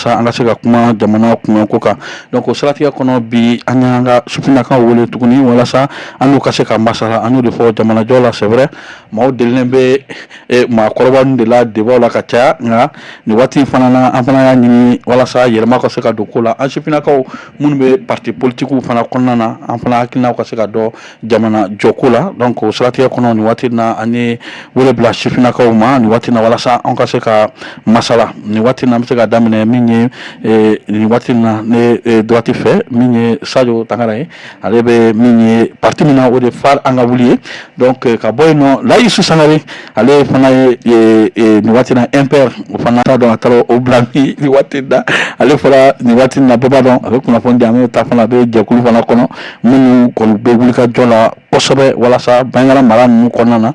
walasa an ka se ka kuma jamana kunkan ko kan donc o siratigɛ kɔnɔ bi an y'an ka sifinnakaw wele tuguni walasa an n'u ka se ka masala an y'o de fɔ jamanajɔ la c'est vrai maaw delilen bɛ maakɔrɔba ninnu de la debaw la ka caya nka nin waati in fana na an fana y'a ɲini walasa yɛlɛma ka se ka don ko la an sifinnakaw minnu bɛ parti politiques fana kɔnɔna na an fana hakilinaw ka se ka dɔ jamana jɔko la donc o siratigɛ kɔnɔ nin waati in na an ye wele bila sifinnakaw ma nin waati in na walasa an ka se ka masala nin waati in na an bɛ se ka daminɛ min ye nin waati in na ne droite fɛ min ye Sadio Tangara ye ale bɛ min ye parti min na o de far an ka wuli ye donc ka bɔ yen nɔ Layisu Sangare ale fana ye nin waati in na MPR o fana t'a dɔn a taara o bila nin waati in na ale fɔra nin waati in na bɛɛ b'a dɔn a bɛ kunnafoni di an bɛ ta fana a bɛ jɛkulu fana kɔnɔ minnu kɔni bɛ wuli ka jɔ la kosɛbɛ walasa Bangara mara ninnu kɔnɔna na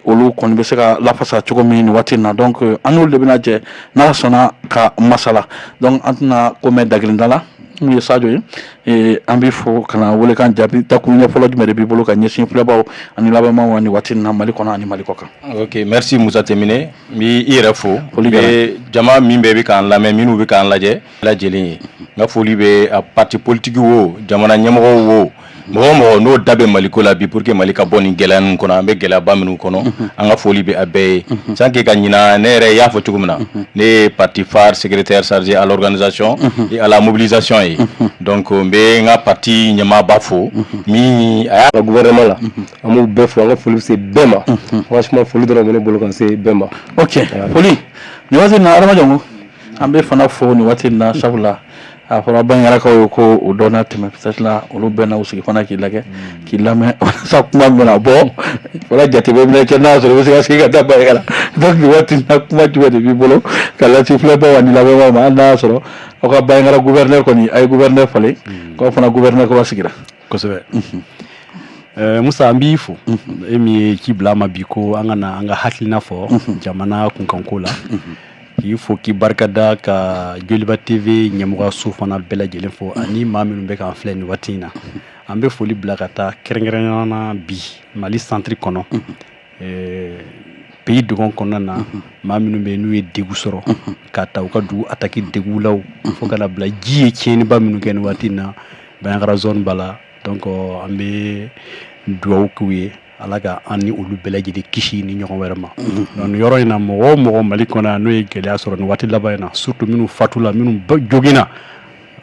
olu kɔni bɛ se ka lafasa cogo min nin waati in na donc an n'olu de bɛna jɛ n'ala sɔnna ka masala donc an tɛna ko mɛn dagirinda la mun ye Sadio ye an b'i fo kana wele kan jaabi dakuru ɲɛfɔlɔ jumɛn de b'i bolo ka ɲɛsin filɛbaw ani lamɛnbagaw ma nin waati in na Mali kɔnɔ ani Mali kɔkan. Ok, merci Musa Temine n b'i yɛrɛ fo jama min bɛɛ bɛ k'an lamɛn minnu bɛ k'an lajɛ lajɛlen ye n ka foli bɛ a parti politique wo jamana ɲɛmɔgɔw wo mɔgɔ mɔgɔ n'o da bɛ Maliko la bi pour que Mali ka bɔ nin gɛlɛya ninnu kɔnɔ an bɛ gɛlɛyaba minnu kɔnɔ an ka foli bɛ a bɛɛ ye sans que ka ɲina ne yɛrɛ y'a fɔ cogo min na ne ye parti phare secrétaire chargé à l'organisation et à la mobilisation ye donc n bɛ n ka parti ɲɛmaaba fo min a y'a ka gouvernement la an b'u bɛɛ fo an ka foli bɛ se bɛɛ ma franchement foli dɔrɔn bɛ ne bolo ka se bɛɛ ma. Ok foli nin waati in na Adama Jango an bɛ fana fo nin waati in na sabula a fɔra Bangarakaw ye ko o dɔn na tɛmɛ peut-être la olu bɛɛ n'aw sigi fana k'i lajɛ k'i lamɛn walasa kuma bɛna bɔ wala jateminɛ kɛ n'a sɔrɔ i bɛ se ka sigi ka da Bangara la donc nin waati in na kuma jumɛn de b'i bolo ka lase filɛbaw ani lamɛnbagaw ma hali n'a y'a sɔrɔ aw ka Bangara gouverneur kɔni a ye gouverneur falen k'aw fana gouverneur kaba sigira. Kosɛbɛ. Musa an b'i fo e min ye ci bila ma bi ko an ka na an ka hakilina fɔ jamana kunkanko la k'i fo k'i barikada ka Joliba TV ɲɛmɔgɔyaso fana bɛɛ lajɛlen fo ani maa minnu bɛ k'an filɛ nin waati in na an bɛ foli bila ka taa kɛrɛnkɛrɛnnenya na bi Mali centre kɔnɔ pays dɔgɔn kɔnɔna na maa minnu bɛ n'u ye degun sɔrɔ ka ta u ka dugu attaque degulaw fo kana bila ji ye tiɲɛniba minnu kɛ nin waati in na Bangara zone b'a la donc an bɛ dugawu k'u ye Ala ka an ni olu bɛɛ lajɛlen kisi ni ɲɔgɔn wɛrɛ ma donc yɔrɔ in na mɔgɔ o mɔgɔ Mali kɔnɔ n'o ye gɛlɛya sɔrɔ nin waati laban in na surtout minnu fatula minnu joginna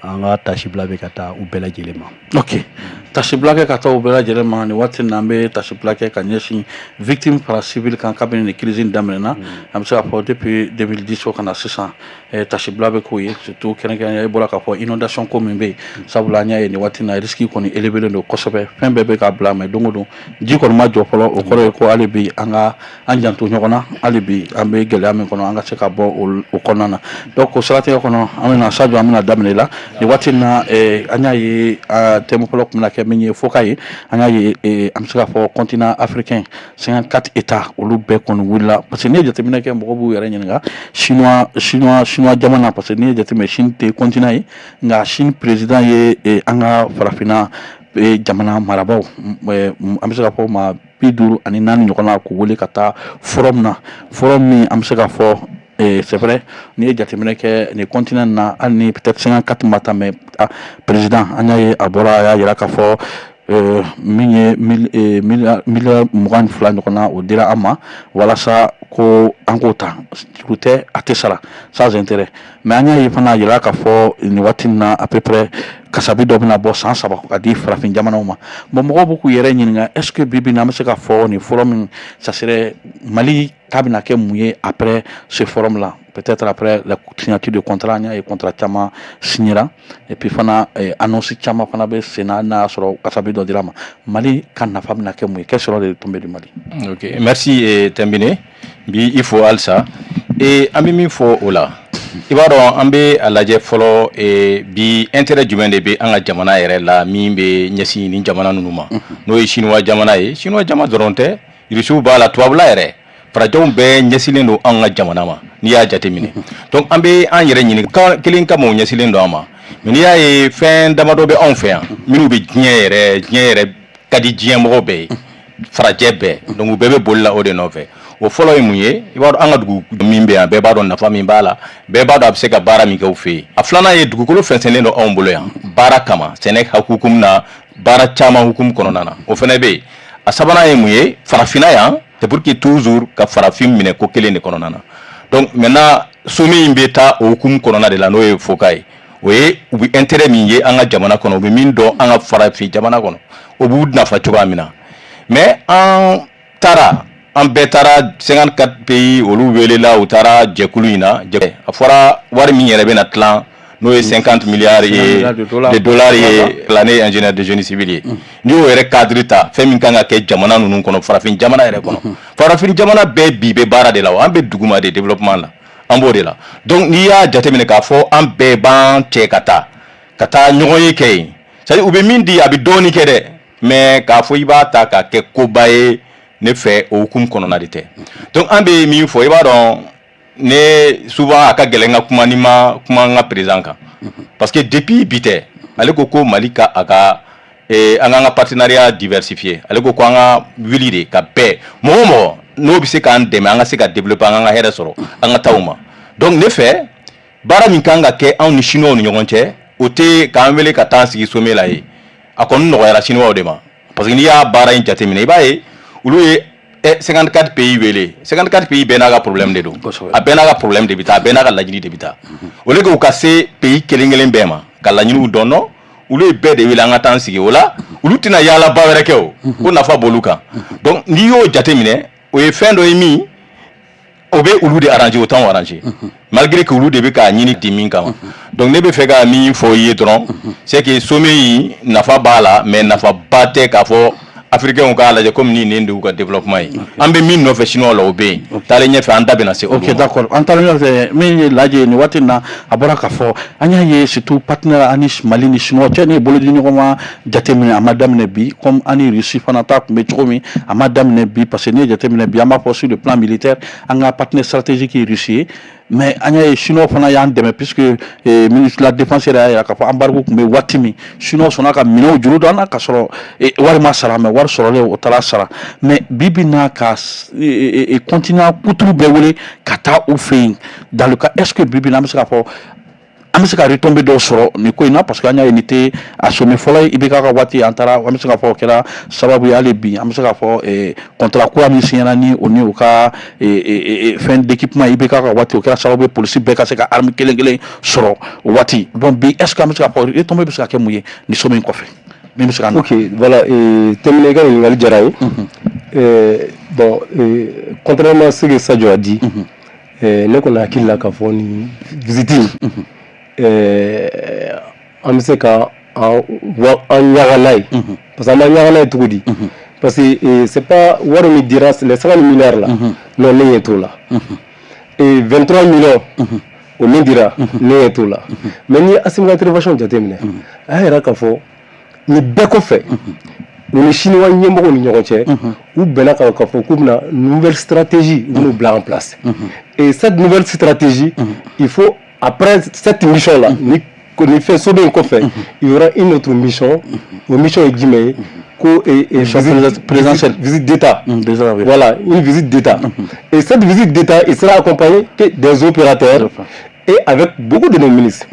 an ka tasibila bɛ ka taa u bɛɛ lajɛlen ma. Ok tasibila kɛ ka taa u bɛɛ lajɛlen ma nin waati in na an bɛ tasibila kɛ ka ɲɛsin victime para civil kan kabini nin crise in daminɛna an bɛ se k'a fɔ depuis 2010 ka na sisan tasibila bɛ k'o ye surtout kɛrɛnkɛrɛnnenya i bɔra k'a fɔ inondation ko min bɛ yen sabula an y'a ye nin waati in na risque kɔni élevé don kosɛbɛ fɛn bɛɛ bɛ k'a bila mais don o don ji kɔni ma jɔ fɔlɔ o kɔrɔ ye ko hali bi an ka an janto ɲɔgɔn na hali bi an bɛ gɛlɛya min kɔnɔ an ka se ka bɔ o kɔnɔna na donc o siratigɛ kɔnɔ an bɛna Sadio an bɛna daminɛ la nin waati in na an y'a ye thème fɔlɔ tun bɛna kɛ min ye foka ye an y'a ye an bɛ se k'a fɔ continent africain 54 états olu bɛɛ kɔni wulila parce que n'i ye jateminɛ kɛ mɔgɔw b'u yɛrɛ ɲininka Chinois jamana parce que n'i ye jateminɛ Chine tɛ continent ye nka Chine président ye an ka farafinna jamana marabaw an bɛ se k'a fɔ ma 54 ɲɔgɔn na k'u wele ka taa forum na forum min an bɛ se k'a fɔ c'est vrai n'i ye jateminɛ kɛ nin continent na hali ni peut-être 54 ma taa mais président an y'a ye a bɔra a y'a jira k'a fɔ min ye miliyari 22 ɲɔgɔn na o dira an ma walasa ko an k'o ta juru tɛ a tɛ sara sans intérêt mais an y'a ye fana a jira k'a fɔ nin waati in na à peu près kasabi dɔ bɛna bɔ san 3 ka di farafin jamanaw ma bon mɔgɔw b'u k'u yɛrɛ ɲininka est-ce que bi bi in na an bɛ se k'a fɔ nin forum min ça serait Mali k'a bɛna kɛ mun ye après ce forum là peut-être après la signature de contrat an y'a ye contrat caman signera et puis fana annonce caman fana bɛ sen na n'a y'a sɔrɔ kasabi dɔ dira ma Mali ka nafa bɛna kɛ mun ye quel sera le tombé du Mali. Ok merci Tembine bi i fo halisa an bɛ min fɔ o la i b'a dɔn an bɛ a lajɛ fɔlɔ bi intérêt jumɛn de bɛ an ka jamana yɛrɛ la min bɛ ɲɛsin nin jamana ninnu ma n'o ye Chinois jamana ye Chinois jamana dɔrɔn tɛ Irisiw b'a la tubabula yɛrɛ farajɛw bɛɛ ɲɛsilen don an ka jamana ma n'i y'a jateminɛ donc an bɛ an yɛrɛ ɲini kelen kama o ɲɛsilen don an ma mais n'i y'a ye fɛn damadɔ bɛ anw fɛ yan minnu bɛ diɲɛ yɛrɛ ka di diɲɛ mɔgɔ bɛɛ ye farajɛ bɛɛ donc u bɛɛ bɛ boli la o de nɔfɛ o fɔlɔ ye mun ye i b'a dɔn an ka dugu min bɛ yan bɛɛ b'a dɔn nafa min b'a la bɛɛ b'a dɔn a bɛ se ka baara min kɛ u fɛ yen a filanan ye dugukolo fɛnsɛnnen dɔ anw bolo yan baara kama sɛnɛ hukumu na baara caman hukumu kɔnɔna na o fana bɛ yen a sabanan ye mun ye farafinna yan c'est pour que toujours ka farafin minɛ ko kelen de kɔnɔna na donc maintenant sommet in bɛ taa o hukumu kɔnɔna de la n'o ye foka ye o ye u bɛ intérêt min ye an ka jamana kɔnɔ u bɛ min dɔn an ka farafin jamana kɔnɔ o b'u nafa cogoya min na mais an bɛɛ taara 54 pays olu welela u taara jɛkulu in na a fɔra wari min yɛrɛ bɛna tilan n'o ye 50 milliards de dollars ye l'année ingénieur de génie civil ye n'i y'o yɛrɛ cadre ta fɛn min kan ka kɛ jamana ninnu kɔnɔ farafin jamana yɛrɛ kɔnɔ farafin jamana bɛɛ bi bɛ baara de la wa an bɛ duguma de développement la an b'o de la donc n'i y'a jateminɛ k'a fɔ an bɛɛ b'an cɛ ka taa ɲɔgɔn ye kɛ yen c'est-à-dire u bɛ min di a bɛ dɔɔni kɛ dɛ mais k'a fɔ i b'a ta k'a kɛ koba ye ne fɛ o hukumu kɔnɔna de tɛ donc an bɛ min fɔ i b'a dɔn ne souvent a ka gɛlɛn ka kuma ni ma kuma an ka président kan parce que depuis bi tɛ ale ko Mali ka a ka an k'an ka partenariat diversifié ale ko an ka wuli de ka bɛɛ mɔgɔ o mɔgɔ n'o bɛ se k'an dɛmɛ an ka se ka développer an ka hɛrɛ sɔrɔ an ka taa o ma donc ne fɛ baara min kan ka kɛ anw ni chinois ni ɲɔgɔn cɛ o tɛ k'an wele ka taa sigi sommet la ye a kɔni nɔgɔyara chinois de ma parce que n'i y'a baara in jateminɛ i b'a ye olu ye 54 pays wele 54 pays bɛɛ n'a ka problème de don a bɛɛ n'a ka problème de bɛ taa a bɛɛ n'a ka laɲini de bɛ taa au lieu que u ka se pays kelen kelen bɛɛ ma ka laɲiniw dɔn non olu ye bɛɛ de wele an ka taa an sigi o la olu tɛna yaala ba wɛrɛ kɛ o ko nafa b'olu kan donc n'i y'o jateminɛ o ye fɛn dɔ ye min o bɛ olu de arranger o t'anw arranger malgré que olu de bɛ k'a ɲini di min kama donc ne bɛ fɛ ka min fɔ i ye dɔrɔn c'est que sommet in nafa b'a la mais nafa ba tɛ k'a fɔ africains k'a lajɛ comme ni nin de y'u ka développement ye an bɛ min nɔfɛ chinois la o bɛ yen taalen ɲɛfɛ an da bɛna se olu ma. Ok d'accord an taalen ɲɛfɛ min ye lajɛ nin waati in na a bɔra k'a fɔ an y'a ye surtout partenaire ani Mali ni chinois cɛ ni bolo di ɲɔgɔn ma jateminɛ a ma daminɛ bi comme ani Russie fana ta tun bɛ cogo min a ma daminɛ bi parce que n'i ye jateminɛ bi an b'a fɔ sur le plan militaire an ka partenaire stratégique ye Russie ye mais an y'a ye chinois fana y'an dɛmɛ puisque ministre de la défense yɛrɛ y'a jira k'a fɔ embargo tun bɛ waati min chinois sɔnna ka minɛnw juru don an na k'a sɔrɔ wari ma sara mais wari sɔrɔlen o taara sara mais bi bi n'a ka continent kuturu bɛɛ wele ka taa u fɛ yen dans le cas est-ce que bi bi n'a bɛ se k'a fɔ an bɛ se ka retombé dɔw sɔrɔ nin ko in na parce que an y'a ye nin tɛ a sommet fɔlɔ ye IBK ka waati an taara an bɛ se k'a fɔ o kɛra sababu ye hali bi an bɛ se k'a fɔ contrat kura min signera ni o ni u ka fɛn d'équipement IBK ka waati o kɛra sababu ye polisi bɛɛ ka se ka arme kelen kelen sɔrɔ o waati donc bi est-ce que an bɛ se k'a fɔ retombé bɛ se ka kɛ mun ye nin sommet in kɔfɛ min bɛ se ka na. Ok voilà terminé ka ɲininkali diyara ye bon contrairement à ce que Sadio a dit ne kɔni hakili la k'a fɔ nin visite an bɛ se ka an ɲaga n'a ye parce que an b'an ɲaga n'a ye cogo di parce que c'est pas wari min dira les 50 milliards là non ne ɲɛ t'o la 23 millions o min dira ne ɲɛ t'o la mais ni Assimi ka intervention jateminɛ a y'a yira k'a fɔ nin bɛɛ kɔfɛ u ni chinois ɲɛmɔgɔw ni ɲɔgɔn cɛ u bɛnna k'a fɔ k'u bɛna nouvelle stratégie u bɛn'o bila en place et cette nouvelle stratégie il faut après cette mission là ni fait sommet in kɔfɛ il y aura une autre mission o mission ye jumɛn ye ko présidentielle visite d'état voilà une visite d'état et cette visite d'état il sera accompagné des opérateurs et avec beaucoup de nos ministres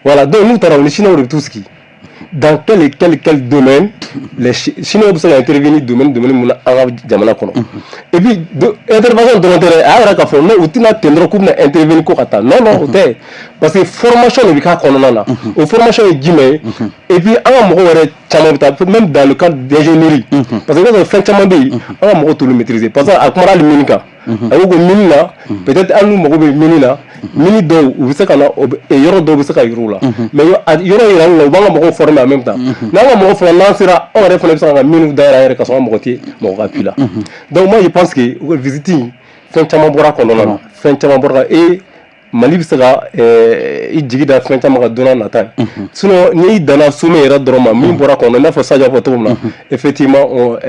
voilà donc nous taara ni chinois de tout ce qui dans quel domaine les chinois bɛ se ka intervenir domaine mun na an ka jamana kɔnɔ et puis intervention dɔrɔn tɛ dɛ a yɛrɛ k'a fɔ non u tɛna ten dɔrɔn k'u bɛna intervenir ko ka taa non o tɛ parce que formation de bɛ k'a kɔnɔna na o formation ye jumɛn ye et puis an ka mɔgɔw yɛrɛ caman bɛ taa même dans le cadre d'ingénierie parce que i b'a sɔrɔ fɛn caman bɛ yen an ka mɔgɔw t'olu maîtriser parce que a kumana hali mini kan a ko mini na peut-être an n'u mago bɛ mini na mini dɔw u bɛ se ka na yɔrɔ dɔw bɛ se ka yir'u la mais yɔrɔ yirali la u b'an ka mɔgɔw former en même temps n'an ka mɔgɔw former n'an sera anw yɛrɛ fana bɛ se ka miniw dayɛlɛ an yɛrɛ ka sɔrɔ an mɔgɔ tɛ mɔgɔ ka appui la donc moi je pense que u ka visite in fɛn caman bɔra kɔnɔna na fɛn caman bɔra et Mali bɛ se ka i jigi da fɛn caman ka don n'a nata ye sinon n'i danna sommet yɛrɛ dɔrɔn ma min bɔra kɔnɔ i n'a fɔ Sadio y'a fɔ cogo min na effectivement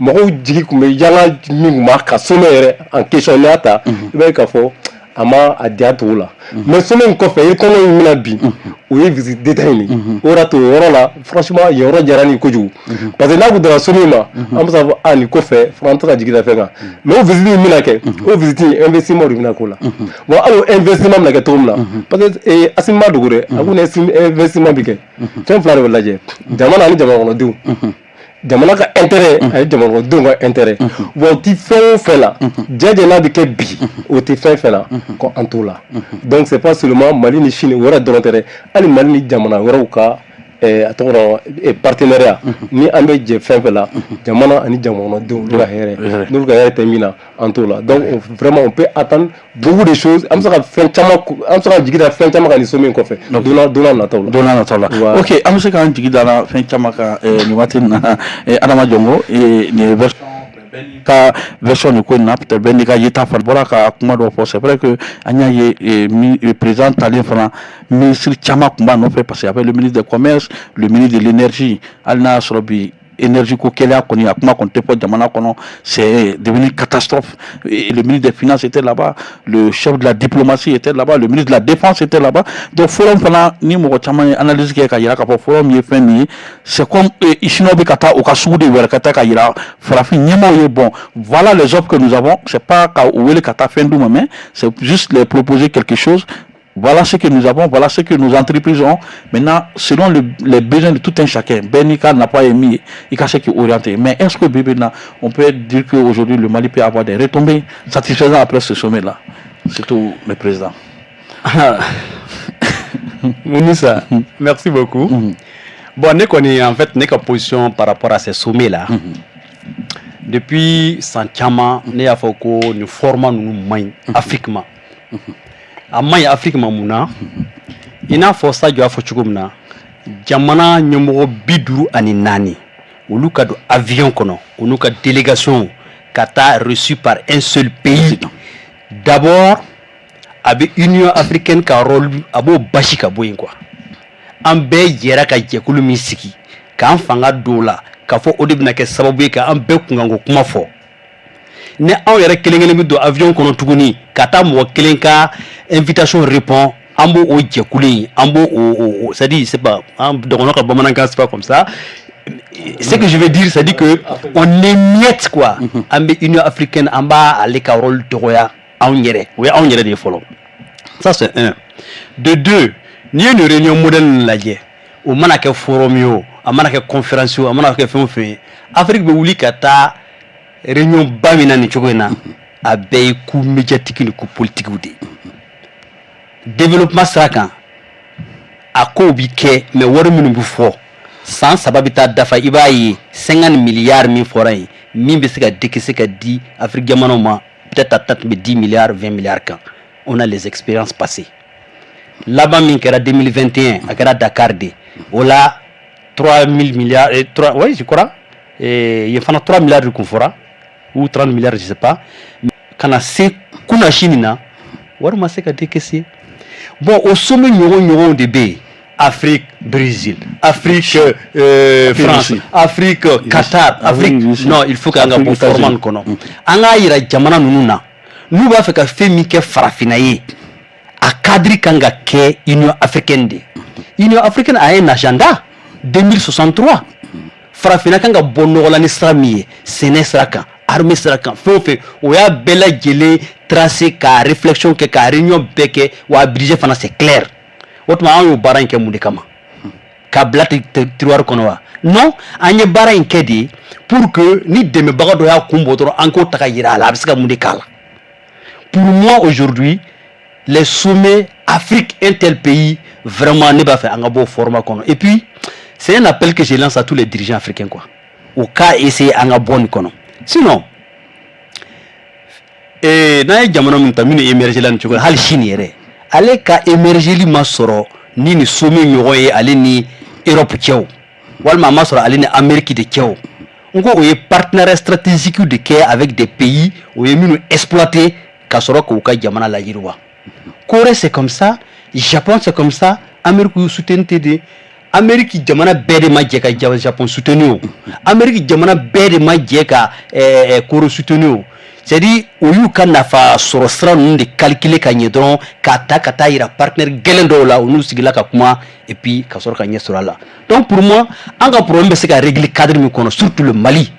mɔgɔw jigi tun bɛ yala min tun b'a ka sommet yɛrɛ en question n'i y'a ta i b'a ye k'a fɔ a ma a diya tugu la mais sommet in kɔfɛ i kɔnɔ in bɛna bin o ye visite d'état ye nin o y'a to o yɔrɔ la franchement yen yɔrɔ diyara nin kojugu parce que n'a kun dara sommet ma an bɛ se k'a fɔ nin kɔfɛ fana an tɛ ka jigin fɛn kan mais o visite in bɛna kɛ o visite in investissement de bɛna k'o la bon hali o investissement bɛna kɛ cogo min na parce que Assimi ma dogo dɛ a ko ni investissement bɛ kɛ fɛn fila de bɛ lajɛ jamana ani jamanakɔnɔdenw jamana ka intérêt ani jamanakɔnɔdenw ka intérêt bon o ti fɛn o fɛn la jɛjɛ n'a bɛ kɛ bi o tɛ fɛn fɛn la ko an t'o la donc c'est pas seulement Mali ni Chine o yɛrɛ dɔrɔn tɛ dɛ hali Mali ni jamana wɛrɛw ka a tɔgɔ dɔn partenariat ni an bɛ jɛ fɛn fɛn la jamana ani jamanakɔnɔdenw olu ka hɛrɛ n'olu ka hɛrɛ tɛ min na an t'o la donc vraiment on peut attendre beaucoup de choses an bɛ se ka fɛn caman an bɛ se ka jigi da fɛn caman kan nin sommet in kɔfɛ don n'a nataw la ok an bɛ se k'an jigi da la fɛn caman kan nin waati in na Adama Jɔngo nin version ka version ni ko in na peut-être bɛɛ n'i ka yeta fana bɔra ka kuma dɔ fɔ c'est vrai que an y'a ye président talen fana ministre caman tun b'a nɔfɛ parce que avec le ministre du commerce le ministre de l'énergie hali n'a y'a sɔrɔ bi énergie ko gɛlɛya kɔni a kuma kɔni tɛ fɔ jamana kɔnɔ c'est devenu catastrophe et le ministre des finances était là-bas le chef de la diplomatie était là-bas le ministre de la défense était là-bas donc forum fana ni mɔgɔ caman ye analyse kɛ ka yira k'a fɔ forum ye fɛn min ye c'est comme chinois bɛ ka taa u ka sugu de wɛrɛ ka taa ka yira farafin ɲɛmaaw ye bon voilà les offres que nous avons c'est pas ka u wele ka taa fɛn d'u ma mais c'est juste les proposer quelque chose. Voilà ce que nous avons, voilà ce que nos entreprises ont. Maintenant, selon les besoins de tout un chacun, Benika n'a pas émis, il a ce qui est orienté. Mais est-ce que on peut dire qu'aujourd'hui le Mali peut avoir des retombées satisfaisantes après ce sommet-là? Surtout le président. Mounissa, merci beaucoup. Bon, nous connaissons en fait notre position par rapport à ces sommets-là. Depuis Santiama, nous avons fait nous formons nous africains. Amay Afrique mamuna ina fo sa jo afo chugumna jamana nyomo biduru ani nani uluka do avion kono uluka délégation kata reçu par un seul pays d'abord avec Union africaine ka rôle abo bashika boyin quoi ambe yera ka jekulu misiki ka fanga dola ka fo odibna ke sababu ka ambe kungango kuma fo ne aw yɛrɛ kelen bi do avion kɔnɔ tuguni ka taa mɔgɔ kelen ka invitation répond an b'o o jɛkulu an b'o c'est à dire c'est pas dɔgɔnɔ ka bamanankan c'est pas comme ça ce que je veux dire c'est à dire que on émiette quoi an bɛ Union africaine an b'a ale ka rôle dɔgɔya anw yɛrɛ o ye anw yɛrɛ de ye fɔlɔ ça c'est un de deux n'i ye nin réunion modèle lajɛ o mana kɛ forum ye o a mana kɛ conférence ye o a mana kɛ fɛn o fɛn ye Afrique bɛ wuli ka taa réunion bamina ni chogena a bɛɛ coup médiatique ni coup politique de développement sirakan a ko bi kɛ mais wari minnu bi fɔ san saba bi taa dafa i b'a ye 50 milliards min fɔra ye min bɛ se ka dekise ka di Afrique jamanaw ma peut-être à 10 milliards 20 milliards kan on a les expériences passées laban min kɛra 2021 a kɛra Dakar de o la 3000 milliards et 3 oui je crois et il y a 3 milliards de kun fɔra ou 30 milliards, je ne sais pas. Quand on kuna Chine, on va se décaisser. Bon, au sommet, nous avons des B. Afrique, Brésil, Afrique, France, Afrique, Qatar, Afrique. Non, il faut qu'on ait un format. On a eu jamana nuna. Nous va faire fait mike farafinaye. A cadre kanga ke Union africaine de. Union africaine a un agenda 2063. Farafina kanga bonno la nisrami, senesraka. Armée serakan fait o ya bela gele tracé ka réflexion que ka réunion beke ou abrigé fana c'est clair otuma an yo baran ke munde kama ka blati tiroir kono wa non anye baran ke di pour que ni deme baga do ya kumbo to anko taka yira la biska munde kala pour moi aujourd'hui les sommets Afrique un tel pays vraiment ne pas faire un bon format kono et puis c'est un appel que je lance à tous les dirigeants africains quoi au cas essayer un bon kono. Sinon, n'a jamana mun ta mini émerger lan cogo hal Chine yɛrɛ ale ka émerger li ma sɔrɔ ni ni sommet ɲɔgɔn ye ale ni Europe cɛw walima ma sɔrɔ ale ni Amérique de cɛw n ko o ye partenariat stratégique de kɛ avec des pays o ye minnu exploiter ka sɔrɔ k'u ka jamana layiriwa Corée c'est comme ça Japon c'est comme ça Amérique y'u soutenu de Amérique jamana bɛɛ de ma jɛ ka Japon soutenu Amérique jamana bɛɛ de ma jɛ ka Corée soutenu c'est-à-dire au lieu ka nafa sɔrɔ sira ninnu de calculer ka ɲɛ dɔrɔn ka taa yira partenaire gɛlɛn dɔw la olu sigila ka kuma et puis ka sɔrɔ ka ɲɛ sɔrɔ a la donc pour moi an ka problème bɛ se ka régler cadre min kɔnɔ surtout le Mali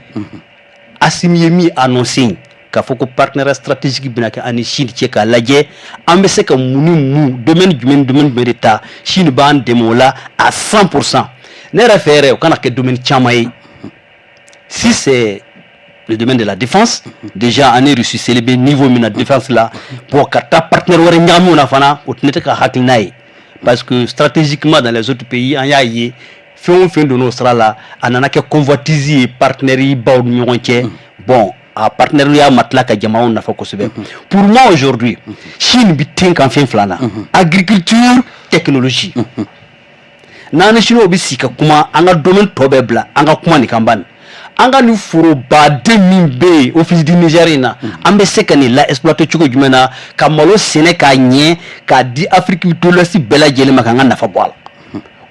Assimi ye min annoncé k'a fɔ ko partenaire stratégique bɛna kɛ ani Chine cɛ k'a lajɛ an bɛ se ka mun ni mun domaine jumɛn de ta Chine b'an dɛmɛ o la à 100%. ne yɛrɛ fɛ yɛrɛ o kana kɛ domaine caman ye si c'est le domaine de la défense, déjà on est reçu célébé niveau de la défense là pour que ta partenaire wɛrɛ ɲagami o la fana o tɛ ne tɛ ka hakilina ye parce que stratégiquement dans les autres pays an y'a ye fɛn o fɛn donn'o sira la a nana kɛ convoitise ye partenaires baw ni ɲɔgɔn cɛ bon a partenariat matla ka jamanaw nafa kosɛbɛ pour moi aujourd'hui Chine bi ten kan fɛn fila na agriculture technologie n'an ni Chinois bi sigi ka kuma an ka domaine tɔ bɛɛ bila an ka kuma nin kan bani an ka nin forobaden min bɛ yen office du Niger in na an bɛ se ka nin la exploiter cogo jumɛn na ka malo sɛnɛ k'a ɲɛ k'a di Afrique de l'Ouest bɛɛ lajɛlen ma k'an ka nafa bɔ a la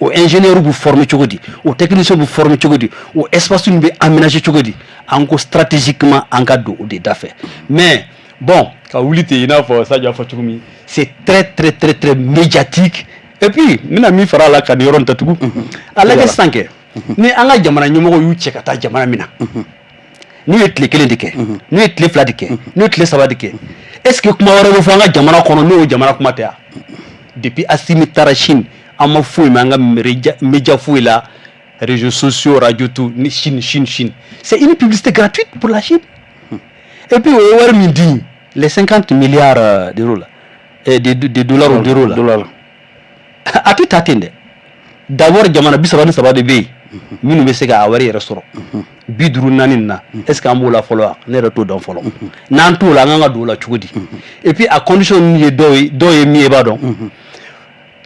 o ingénieur b'u former cogo di o technicien b'u former cogo di o espace bɛ aménager cogo di an ko stratégiquement an ka don o de da fɛ mais bon ka wuli ten i n'a fɔ Sadio a fɔ cogo min c'est très médiatique et puis n bɛna min fara a la ka nin yɔrɔ nin datugu a lajɛ sisan kɛ ni an ka jamana ɲɛmɔgɔ y'u cɛ ka taa jamana min na n'u ye tile kelen de kɛ n'u ye tile fila de kɛ n'u ye tile saba de kɛ est ce que kuma wɛrɛ bɛ fɔ an ka jamana kɔnɔ n'o ye jamana kuma tɛ yan depuis Assimi taara Chine an ma foyi mɛn an ka média foyi la réseaux sociaux radio tout ni Chine c'est une publicité gratuite pour la Chine et puis o ye wari min di les 50 milliards d'euros là de dollars ou d'euros là a tɛ taa ten dɛ d'abord jamana 37 de bɛ yen minnu bɛ se k'a wari yɛrɛ sɔrɔ 54 na est ce que an b'o la fɔlɔ wa ne yɛrɛ t'o dɔn fɔlɔ n'an t'o la an kan ka don o la cogo di et puis a condition ninnu ye dɔw ye min ye i b'a dɔn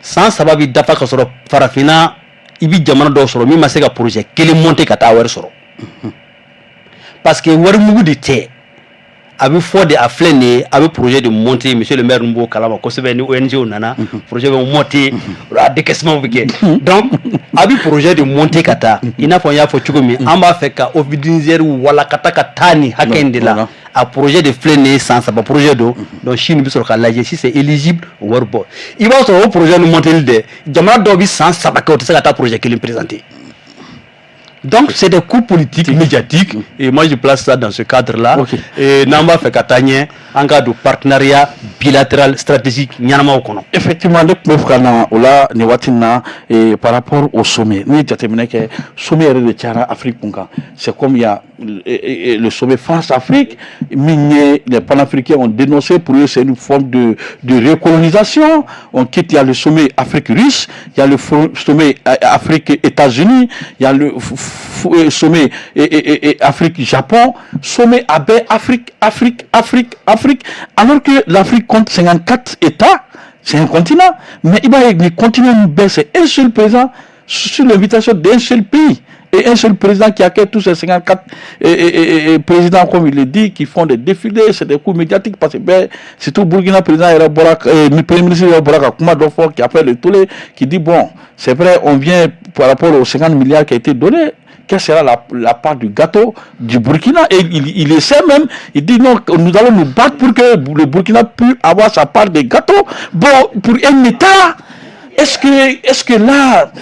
san 3 bi dafa ka sɔrɔ farafinna i bi jamana dɔw sɔrɔ min ma se ka projet kelen monter ka taa wari sɔrɔ parce que wari mugu de tɛ a bɛ fɔ de a filɛ nin ye a bɛ projet de monter monsieur le maire n b'o kalama kosɛbɛ ni ONG nana projet bɛ monter a décaissement bɛ kɛ donc a bɛ projet de monter ka taa i n'a fɔ n y'a fɔ cogo min an b'a fɛ ka office du Niger walakata ka taa nin hakɛ in de la a projet de filɛ nin ye san 3 projet don donc Chine bɛ sɔrɔ ka lajɛ si c'est éligible o wari bɔ i b'a sɔrɔ o projet ni monter dɛ jamana dɔw bɛ san 3 kɛ o tɛ se ka taa projet kelen présenter. Donc c'est des coups politiques médiatiques et moi je place ça dans ce cadre-là. Et n'amba fait katanye en cas de partenariat bilatéral stratégique nyama kono. Effectivement le plofrana ola ne watina et par rapport au sommet. Ni jatemene ke sommet de Tchara Afrique punka. C'est comme il y a le sommet France-Afrique, les panafricains ont dénoncé pour eux c'est une forme de recolonisation. On quitte, il y a le sommet Afrique-Russe, il y a le sommet Afrique-États-Unis, il y a le sommet Afrique-Japon, sommet AB Afrique, alors que l'Afrique compte 54 États, c'est un continent, mais il va y avoir un continent c'est un seul président sur l'invitation d'un seul pays. Et un seul président qui accueille tous ces 54 présidents, comme il le dit, qui font des défilés, c'est des coups médiatiques, parce que c'est tout Burkina président, le premier ministre qui appelle le tollé, qui dit bon, c'est vrai, on vient par rapport aux 50 milliards qui a été donné. Quelle sera la part du gâteau du Burkina? Et il essaie même, il dit non, nous allons nous battre pour que le Burkina puisse avoir sa part de gâteau. Bon, pour un État, est-ce que là,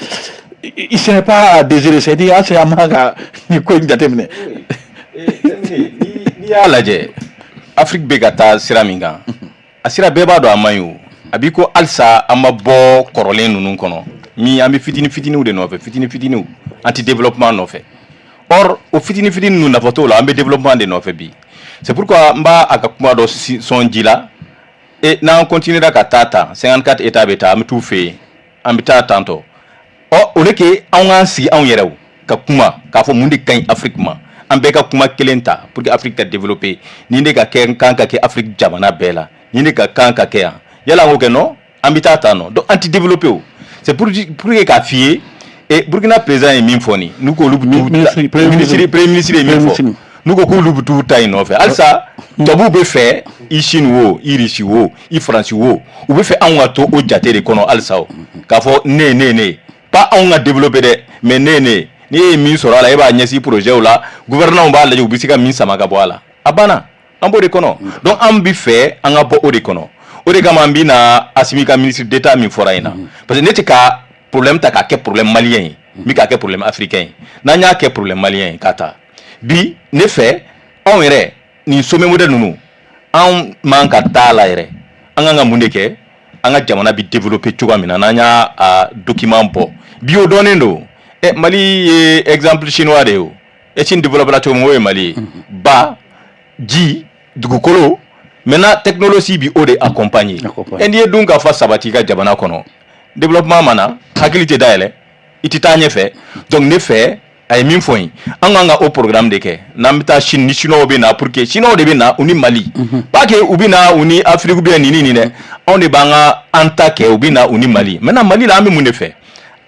il ne serait pas désiré? C'est-à-dire, c'est un manga, ni quoi il a terminé. Ni y'a lajɛ Afrique bɛ ka taa sira min kan a sira bɛɛ b'a dɔn a man ɲi o a b'i ko halisa an ma bɔ kɔrɔlen ninnu kɔnɔ min an bɛ fitinin de nɔfɛ fitinin anti-développement nɔfɛ or o fitinin ninnu nafa t'o la an bɛ développement de nɔfɛ bi c'est pourquoi n b'a a ka kuma dɔ sɔn ji la et n'an continuera ka taa ta 54 états bɛ taa an bɛ t'u fɛ yen an bɛ taa tantɔ o de kɛ anw k'an sigi anw yɛrɛw ka kuma k'a fɔ mun de ka ɲi Afrique ma an bɛɛ ka kuma kelen ta pour que Afrique ka développer nin de ka kɛ kan ka kɛ Afrique jamana bɛɛ la nin de ka kan ka kɛ yan yala an k'o kɛ non an bɛ taa ta non donc anti-développer o c'est pour que k'a f'i ye et Burkina président ye min fɔ nin n'u k'olu bɛ t'u premier ministre ye min fɔ n'u ko k'olu bɛ t'u ta in nɔfɛ halisa tubabuw bɛ fɛ i Chine wo i Russie wo i France wo u bɛ fɛ anw ka to o jate de kɔnɔ halisa o k'a fɔ ne pas anw ka développer dɛ mais ne ni ye min sɔrɔ a la e b'a ɲɛsin projet o la gouvernement b'a lajɛ u bɛ se ka min sama ka bɔ a la a banna an b'o de kɔnɔ donc an bi fɛ an ka bɔ o de kɔnɔ o de kama an bi na Assimi ka ministre d'état min fɔra in na parce que ne tɛ ka problème ta k'a kɛ problème malien ye n bɛ k'a kɛ problème africain ye n'an y'a kɛ problème malien ye k'a ta bi ne fɛ anw yɛrɛ nin sommet modèle ninnu anw man ka taa la yɛrɛ an kan ka mun de kɛ an ka jamana bi développer cogoya min na n'an y'a document bɔ bi o dɔnnen don Mali ye exemple chinois de ye o Chine développera cogo min o ye Mali ye ba ji dugukolo maintenant technologie bi o de accompagner n'i ye dun ka fa sabati ka jamana kɔnɔ développement mana hakili tɛ dayɛlɛ i tɛ taa ɲɛfɛ donc ne fɛ a ye min fɔ yen an kan ka o programme de kɛ n'an bɛ taa Chine ni chinois bɛ na pour que chinois de bɛ na u ni Mali pas que u bɛ na u ni Afrique bien nin dɛ anw de b'an ka an ta kɛ u bɛ na u ni Mali maintenant Mali la an bɛ mun de fɛ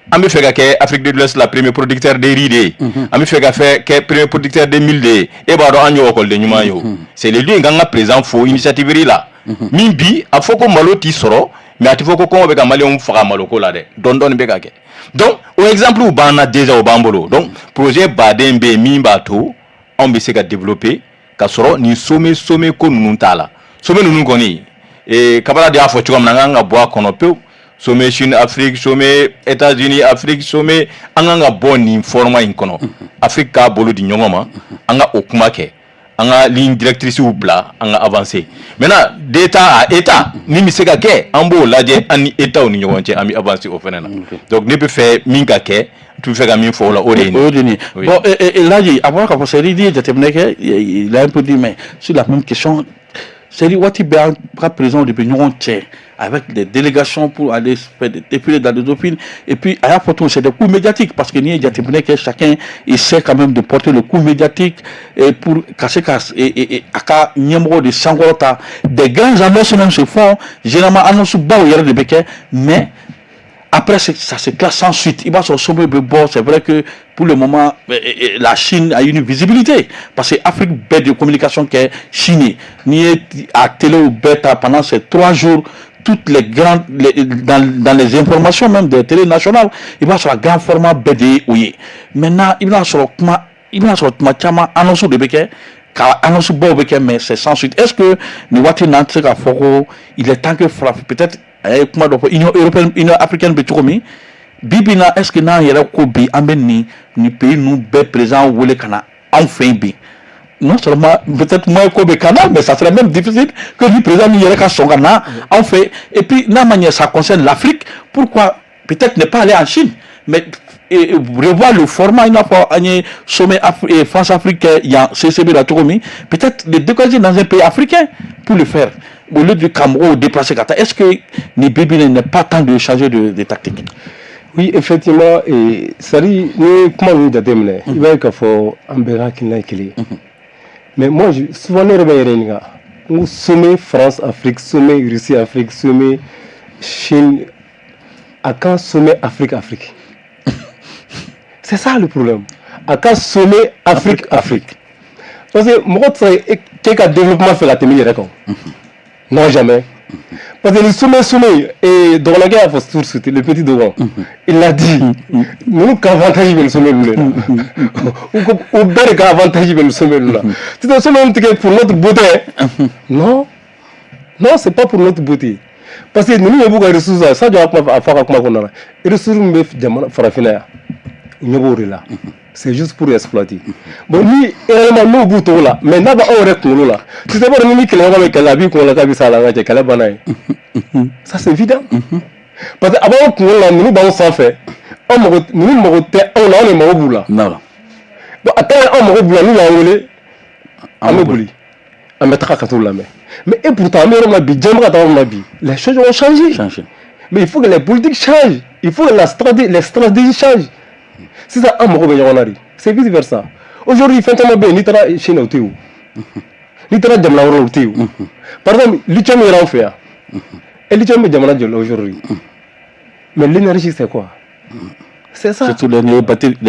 an bɛ fɛ ka kɛ Afrique de l'Ouest la premier producteur de riz de ye an bɛ fɛ ka kɛ premier producteur de mil de ye e b'a dɔn an ye école de ɲuman ye o c'est le lieu kan ka président fo initiative la min bi a fɔ ko malo t'i sɔrɔ mais a tɛ fɔ ko kɔngɔ bɛ ka maliyɛnw faga maloko la dɛ dɔɔni dɔɔni bɛ ka kɛ donc o exemple b'an na déjà o b'an bolo donc projet baden bɛ yen min b'a to anw bɛ se ka développer ka sɔrɔ nin sommet ko ninnu t'a la sommet ninnu kɔni Kabala de y'a fɔ cogo min na an kan ka bɔ a kɔnɔ pewu sommet Chine Afrique sommet États-Unis Afrique sommet an kan ka bɔ nin format in kɔnɔ Afrique k'a bolo di ɲɔgɔn ma an ka o kuma kɛ an ka ligne directrice bila an ka avancer maintenant d'état à état ni bɛ se ka kɛ an b'o lajɛ an ni état ni ɲɔgɔn cɛ an bɛ avancer o fɛnɛ na donc ne bɛ fɛ min ka kɛ tu bɛ fɛ ka min fɔ o la o de ye nin ye bon Laji a bɔra k'a fɔ c'est-à-dire n'i ye jateminɛ kɛ il a un peu dit mais sur la même question c'est-à-dire waati bɛɛ an ka président de bɛ ɲɔgɔn cɛ avec des délégations pour aller faire des défilés dans des opines et puis à la photo c'est des coups médiatiques parce que n'y a que chacun essaie quand même de porter le coup médiatique et pour casser et à numéro de Sangorota des grands annonces même se font généralement annonce bas au de Béquet mais après ça se classe sans suite il va sur sommet de bord c'est vrai que pour le moment la Chine a une visibilité parce que Afrique bête de communication qui est Chine n'y est à télé ou bêta pendant ces 3 jours toutes les grandes dans les informations même des télé nationales il va sur un grand format BD oui maintenant il va sur Machama annonce de Béquet car annonce beau Béquet mais c'est sans suite est-ce que nous voici n'entre qu'à Foro il est temps que peut-être Union européenne Union africaine Betoukomi Bibina est-ce que n'a yɛrɛ ko bi an bɛ ni pays nous bɛɛ présent wele kana anw fɛ bi non seulement peut-être moi ko bɛ kana mais ça serait même difficile que le président ni yɛrɛ ka sɔn ka na anw fɛ et puis n'a ma ɲɛ ça concerne l'Afrique pourquoi peut-être ne pas aller en Chine mais revoir le format il n'a pas un sommet France-Afrique il y a CCB la Togomi peut-être le décourager dans un pays africain pour le faire au lieu du Cameroun déplacer Kata est-ce que ni Bibina n'est pas temps de changer de tactique? Oui, effectivement, et ça dit, comment on dit il va y avoir un béra qui n'a qu'elle. Mais moi, souvent, les rebelles, sommet France-Afrique, sommet Russie-Afrique, sommet Chine, à quand sommet Afrique-Afrique? C'est ça le problème. À quand sommet Afrique-Afrique? Parce que moi, quel développement fait la témie non, jamais. Parce que le sommet, et dans la guerre, le petit Doran, il a dit, nous qu'avantage le sommet ou bien qu'avantage le sommet là. C'est un sommet pour notre beauté. Non, c'est pas pour notre beauté. Parce que nous avons beaucoup de ressources, ça doit faire comme on a. Et les ressources, nous là. C'est juste pour exploiter. Bon, lui, réellement, nous boutons là, mais n'a pas un recul là. Tu sais pas, nous, qui l'avons avec la vie, qu'on l'a vu ça là, qu'elle a banane. Ça, c'est évident. Parce que avant qu'on l'a, nous, on s'en fait. Nous, on est mort au bout là. Non. Bon, attends, on est mort au bout là, nous, on est en bouli. On mettra quand on la met. Mais et pourtant, les choses ont changé. Mais il faut que les politiques changent. Il faut que les stratégies changent. C'est ça, c'est vice versa. Aujourd'hui, il fait tellement bien, il y a Chine au Théo. Il y a Jamla au Théo. Par exemple, l'Itcham est en fait. Et l'Itcham est Jamla aujourd'hui. Mais l'énergie, c'est quoi? C'est ça. Surtout les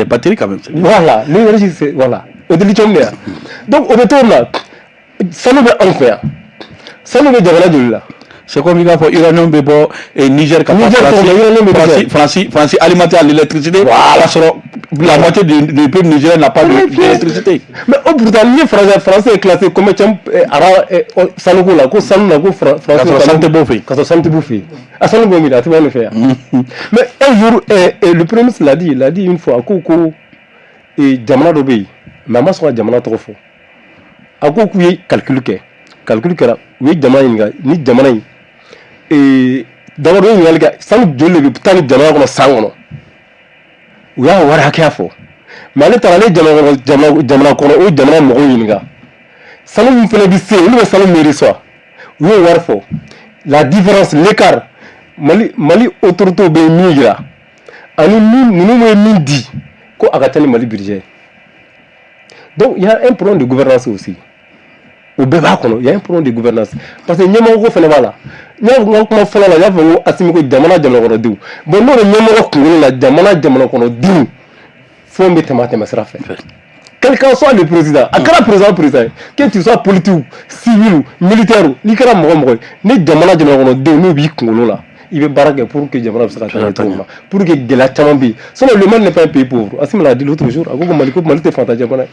batteries quand même. Voilà, l'énergie, c'est. Voilà. Donc, au retour là, ça nous va en faire. Ça nous va Jamla là. C'est comme il y a pour Iranium Bebo et Niger, France alimenter à l'électricité. Voilà. la moitié du peuple nigérien n'a pas d'électricité. Mais pourtant, le français est classé comme Sanogo là, ko Sanogo là, ko français. Quand santé bouffé. À Sanogo là, tu vas le faire. Mais un jour, le premier ministre l'a dit une fois, et Jamana d'obéi. Mais moi, je Jamana trop fort. À quoi qu'il calcule là, oui, Jamana, ni Jamana. Et d'abord, il y a les gars, sans Dieu le putain de Jamana comme ça, non. Oui, on va careful. Mais allez, tu as les Jamana kono ou Jamana moko yinga. Salon me fait le c'est le salon mairie soit. Oui, warfo. La différence, l'écart. Mali autorité be migra. Ani nous midi ko agatani Mali budget. Donc il y a un problème de gouvernance aussi. Au Béba kono, il y a un problème de gouvernance parce que nyama ko fele wala. Nyama ko fele la ya fo asimi ko Jamana kono diu. Bon no nyama ko ngolo la Jamana kono diu. Faut mettre ma sera fait. Quel qu'en soit le président, à quel président, que tu sois politique, civil, militaire, ni kera mo ni Jamana kono diu no bi ngolo la. Il veut baraquer pour que Jamana soit pour que de la Chamambi. Sinon le monde n'est pas un pays pauvre. Assim l'a dit l'autre jour, Mali te fanta Jamana.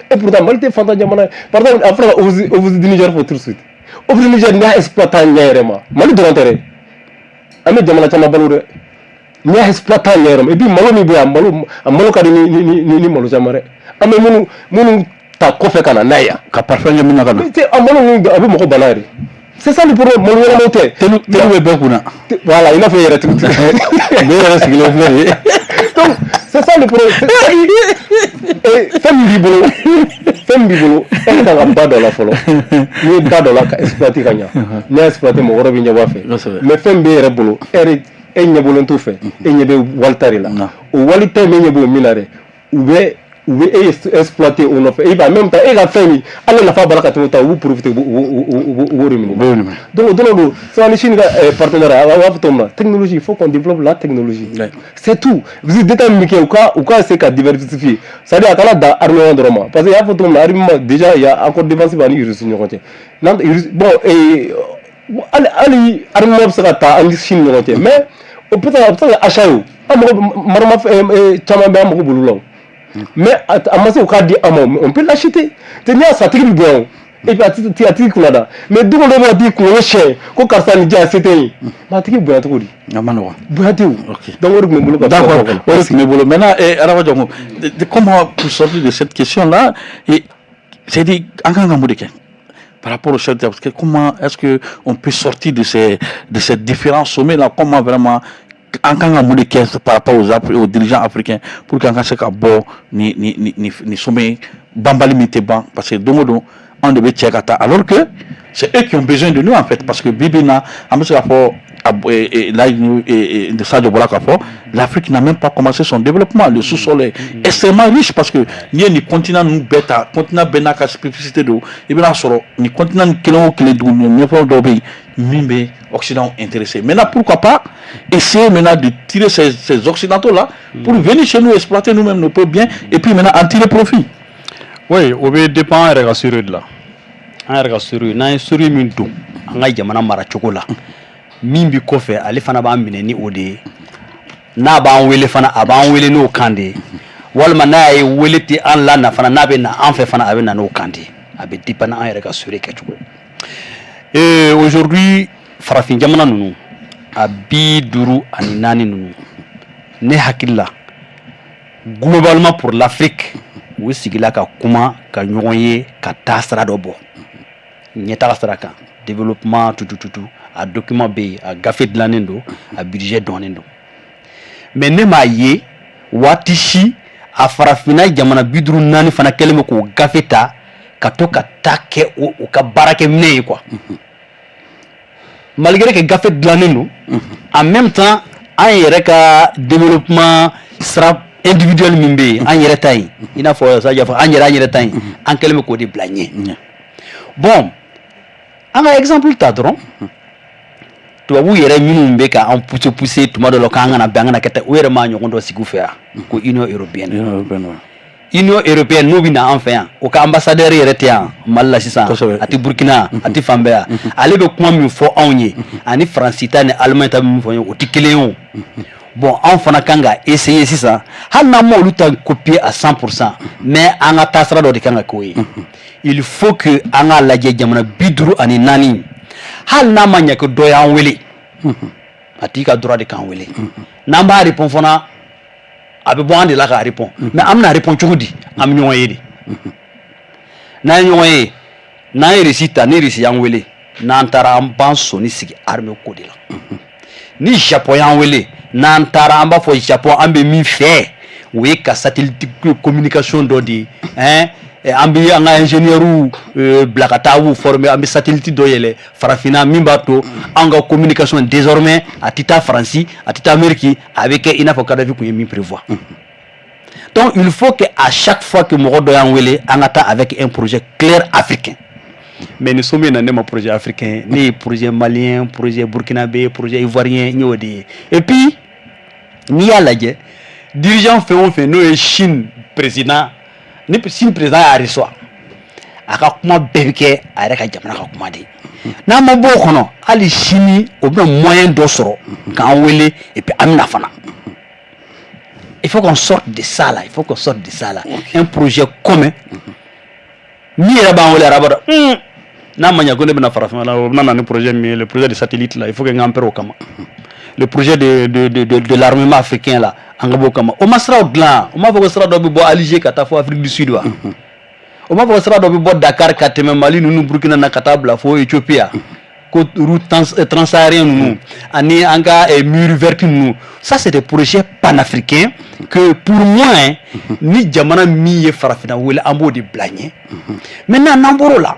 Et pourtant, Mali te fanta Jamana. Par exemple, après, au du Niger, faut tout de suite. Au du Niger, il y a exploitant Nyerema. Mali de l'intérêt. Ame Jamana Chama Baloure. Il y a exploitant Nyerema. Et puis, Malo mi boya, Malo kadi ni Malo Jamare. Ame munu ta kofe kana naya. Ka parfait Nyemina kana. C'est Amalo abu moko balari. C'est ça le problème. Malo wala moté. Tenu bekuna. Voilà, il a fait yere tout. Donc, c'est ça le problème. Et femme bibolo, elle est en bas de la folie. Ni bas de la exploiter kanya. Ni exploiter mon revenu n'y a pas fait. Mais femme bébé bolo, elle n'y a pas tout fait. Elle n'y a pas waltari là. Ou waliter mais n'y a pas minare. Ou exploiter ou non fait. Et bah même temps, elle a fait ni. Elle n'a pas baraka tout ou profiter ou revenu. Donc ça les Chine partenaire avec Thomas. Technologie, il faut qu'on développe la technologie. C'est tout. Vous êtes déterminé ou quoi c'est qu'à diversifier. Ça dit à la da armée endroit. Parce qu'il y a photo déjà il y a encore défensif à l'Irus. Bon et allez armée sera ta en Chine mais au peut-être achat. Marma Chamamba moko bululo. Mais à masse au cas on peut l'acheter. Tenir ça tribu bien. Et puis tu as dit là. Mais d'où on va dire qu'on est cher, qu'on casse un dia c'était. Ma tribu bien tout dit. Amano. Boyaté. OK. Donc on me d'accord. Mais maintenant Arawajongo, comment pour sortir de cette question là et c'est dit encore par rapport au chef d'État, comment est-ce que on peut sortir de ces différents sommets là, comment vraiment en par rapport aux dirigeants africains pour qu'en cas ni sommet bambali miteba parce que domodo on devait checker alors que c'est eux qui ont besoin de nous en fait parce que Bibina l'Afrique n'a même pas commencé son développement. Le sous-sol est extrêmement riche parce que ni continent nous bêta, continent benaka spécificité d'eau, et bien là ni continent qui nous Occident intéressé. Maintenant pourquoi pas essayer maintenant de tirer ces occidentaux là pour venir chez nous exploiter nous-mêmes nos peuples bien et puis maintenant en tirer profit. Oui, on va dépendre de la Syrie là. La Syrie, na Syrie minto, anga jamana mara chokola. Mimbi kofe ale fana ba mine ni ode na ba wele fana aba wele no kande walma na e wele ti an la na fana na be na an fe fana abe na no kande abe dipana an reka sure ke chuko et aujourd'hui farafin jamana nunu abi duru ani nani nunu ne hakilla globalement pour l'Afrique wo sigila ka kuma ka nyoye ka tasra do bo nyeta saraka développement tout a document B a gafé de l'anendo a budget donendo mais ne ma ye watishi a farafina jamana bidru nani fana keleme ko gafeta katoka take o ka barake mne quoi malgré que gafé de l'anendo en même temps un yereka développement sera individuel mimbe en yeretai ina fo ça ya en yeretai en keleme ko de blagner bon un exemple tadron to abu yere minnu be ka en pousser tuma do lokanga na banga na kete o yere ma nyondo sigufea ko Union européenne no bina en fait o ka ambassadeur yere tia malla sisa ati Burkina ati Fambea ale be kuma mi fo onye ani francita ni allemand ta mi fo o tikeleon bon en fana kanga essayer ça hal na mo luta copier à 100% mais anga tasra do de kanga koyi il faut que anga laje jamana bidru ani nani hal na manya ko do ya wele atika droit de kan wele namba répond fana abe bon de la ka répond mais amna répond chugudi am nyoyedi na nyoye na récita ni récit ya wele na antara ambanso ni sigi arme ko de la ni Japon yan wele na ntara amba fo Japon ambe mi fait oui ka satellite communication do di ambi anga ingénieur blakata ou formé ambi satellite do yele farafina mimbato anga communication désormais à tita France à tita Amérique avec ina fo kadafi ko mi prévoir donc il faut que à chaque fois que mo do yan wele angata avec un projet clair africain. Mais nous sommes dans un projet africain, ni projet malien, projet burkinabé, projet ivoirien, et puis, ni à la guerre, dirigeants fait nous Chine président, ni Chine président à reçoit. Akakuma bébé, avec un diamant akakuma dit. N'a ma beau kono, ali Chine au bien moyen d'osro, quand on et puis amina fana. Il faut qu'on sorte de ça là, un projet commun. Ni là-bas on les rabada. Na manya ko ne bena farafin là on a un projet mais le projet de satellite là il faut que ngampere au kama. Le projet de l'armement africain là angabo kama. O masra glan, o ma fo sra do bo Alger kata fo Afrique du Sud wa. O ma fo sra do bo Dakar kata Mali nous Burkina na kata fo Éthiopie. Côte route transsaharien nous ani anga et mur vert nous. Ça c'est des projets panafricains que pour moi ni jamana mi farafina wala ambo de blagner. Maintenant namboro là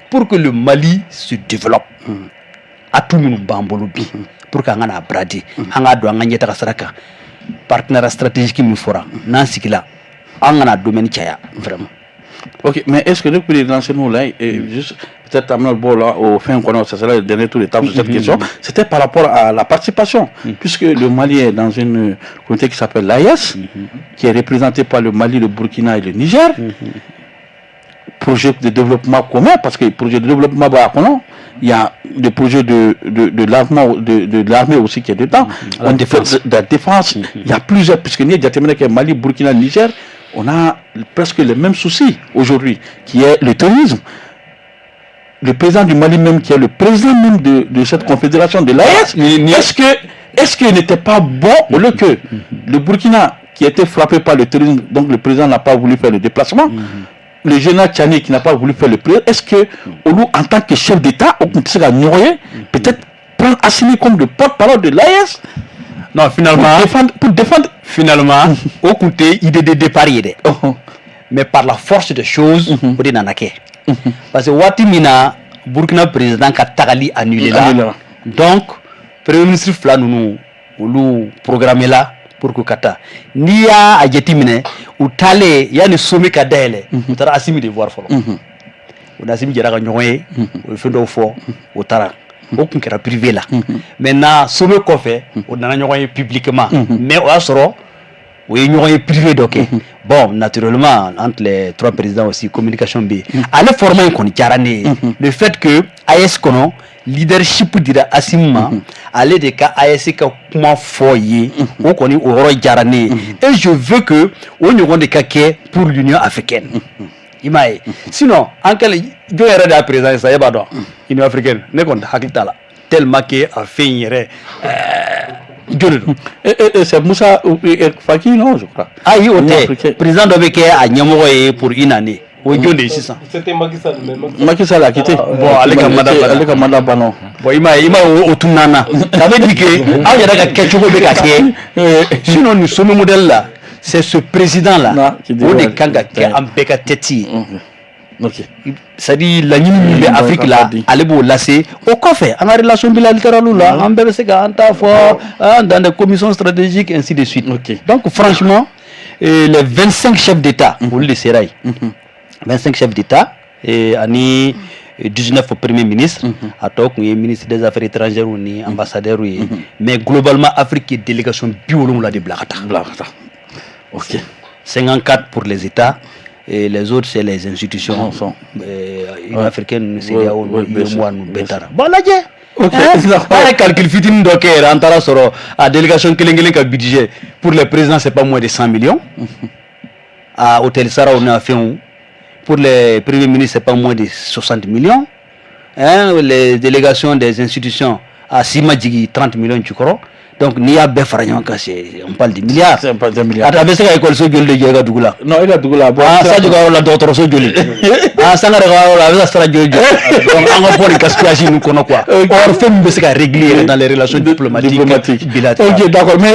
pour que le Mali se développe à tout le monde bambolobi pour qu'on a bradi anga do anga nyeta kasaraka partenaire stratégique mi fora nan sikila anga domaine chaya vraiment. Ok, mais est-ce que nous pouvons lancer nous là juste peut-être amener le bol là au fin qu'on a c'est le dernier tour d'étape sur cette question, c'était par rapport à la participation puisque le Mali est dans une communauté qui s'appelle l'AES qui est représentée par le Mali, le Burkina et le Niger. Projet de développement commun parce que projet de développement il y a des projets de l'armée aussi qui est dedans de la défense il y a plusieurs puisque nous avons Mali, Burkina, Niger on a presque les mêmes soucis aujourd'hui qui est le terrorisme. Le président du Mali même qui est le président même de cette confédération de l'AES, est-ce qu'il n'était pas bon au lieu que le Burkina qui a été frappé par le terrorisme, donc le président n'a pas voulu faire le déplacement, le général Tchani qui n'a pas voulu faire le président, est-ce que Olu en tant que chef d'État, peut-être prendre Assimi comme le porte-parole de l'AES? Non, finalement, pour défendre finalement, au côté idée de départ, mais par la force des choses, on est dans la quai. Parce que Watimina, Burkina président qui a tagali annulé là. Donc, Premier ministre Flanou, nous programmé là pour que Kata. Ni a Adjetimine, ou Tale, il y a un sommet qui a d'aile, ou Tara Assimi de voir fort. Ou Assimi de Ragnoé, ou Fendo Fort, ou Tara. Aucun qui est privé là. Maintenant, sommet qu'on fait, on a un publiquement. Mais on a soro, oui, nous avons privé donc. Bon, naturellement, entre les trois présidents aussi, communication B. À le format qu'on est le fait que AES kono leadership dira Assima, aller des cas AES ka comment foyer, ou qu'on est au roi Jarane. Et je veux que on y des cas pour l'Union africaine. Imae. Sinon, en quel je vais la présence ça y est pas donc. Union africaine, ne compte hakita là. Tellement que a fait une et c'est Moussa Faki, non, je crois. Ah, il est président de Beke à Nyamoye pour une année. C'était Macky Sall. Macky Sall a quitté. Bon, allez, comme Madame Banon. Bon, il m'a au Tunana. Ça veut dire que, ah, il y a quelque chose de sinon, nous sommes modèle là. C'est ce président-là. On est Kanga qui a un Beka Teti. Ok. C'est-à-dire la Union de l'Afrique là, allez vous lasser au café, en relation bilatérale là, en BBC, dans des commissions stratégiques, ainsi de suite. Okay. Donc franchement, les 25 chefs d'État, vous le savez, 25 chefs d'État, et 19 premiers ministres, à toi, ministre des Affaires étrangères ou ambassadeur, mais globalement, Afrique est délégation biolong là de Blakata. Ok. 54 pour les États. Et les autres, c'est les institutions africaines, c'est bon, là, Un calcul fitine d'Oker, Antara Soro, à délégation Kelengelen budget pour les présidents, c'est pas moins de 100 millions. À Hôtel Sarah, on a fait pour les premiers ministres, c'est pas moins de 60 millions. Les délégations des institutions à Simadjigi, 30 millions, tu crois. Donc, il y a bien on parle de milliards. C'est pas des milliards. À travers ça, l'école Sojoli de Diaga Dougla. Non, il a Dougla. Ça, tu vois, la docteur Sojoli. Ça n'a rien à voir avec donc, on va pour les gaspillages, nous connaissons quoi. Or, fait une régler dans les relations diplomatiques bilatérales. Ok, d'accord. Mais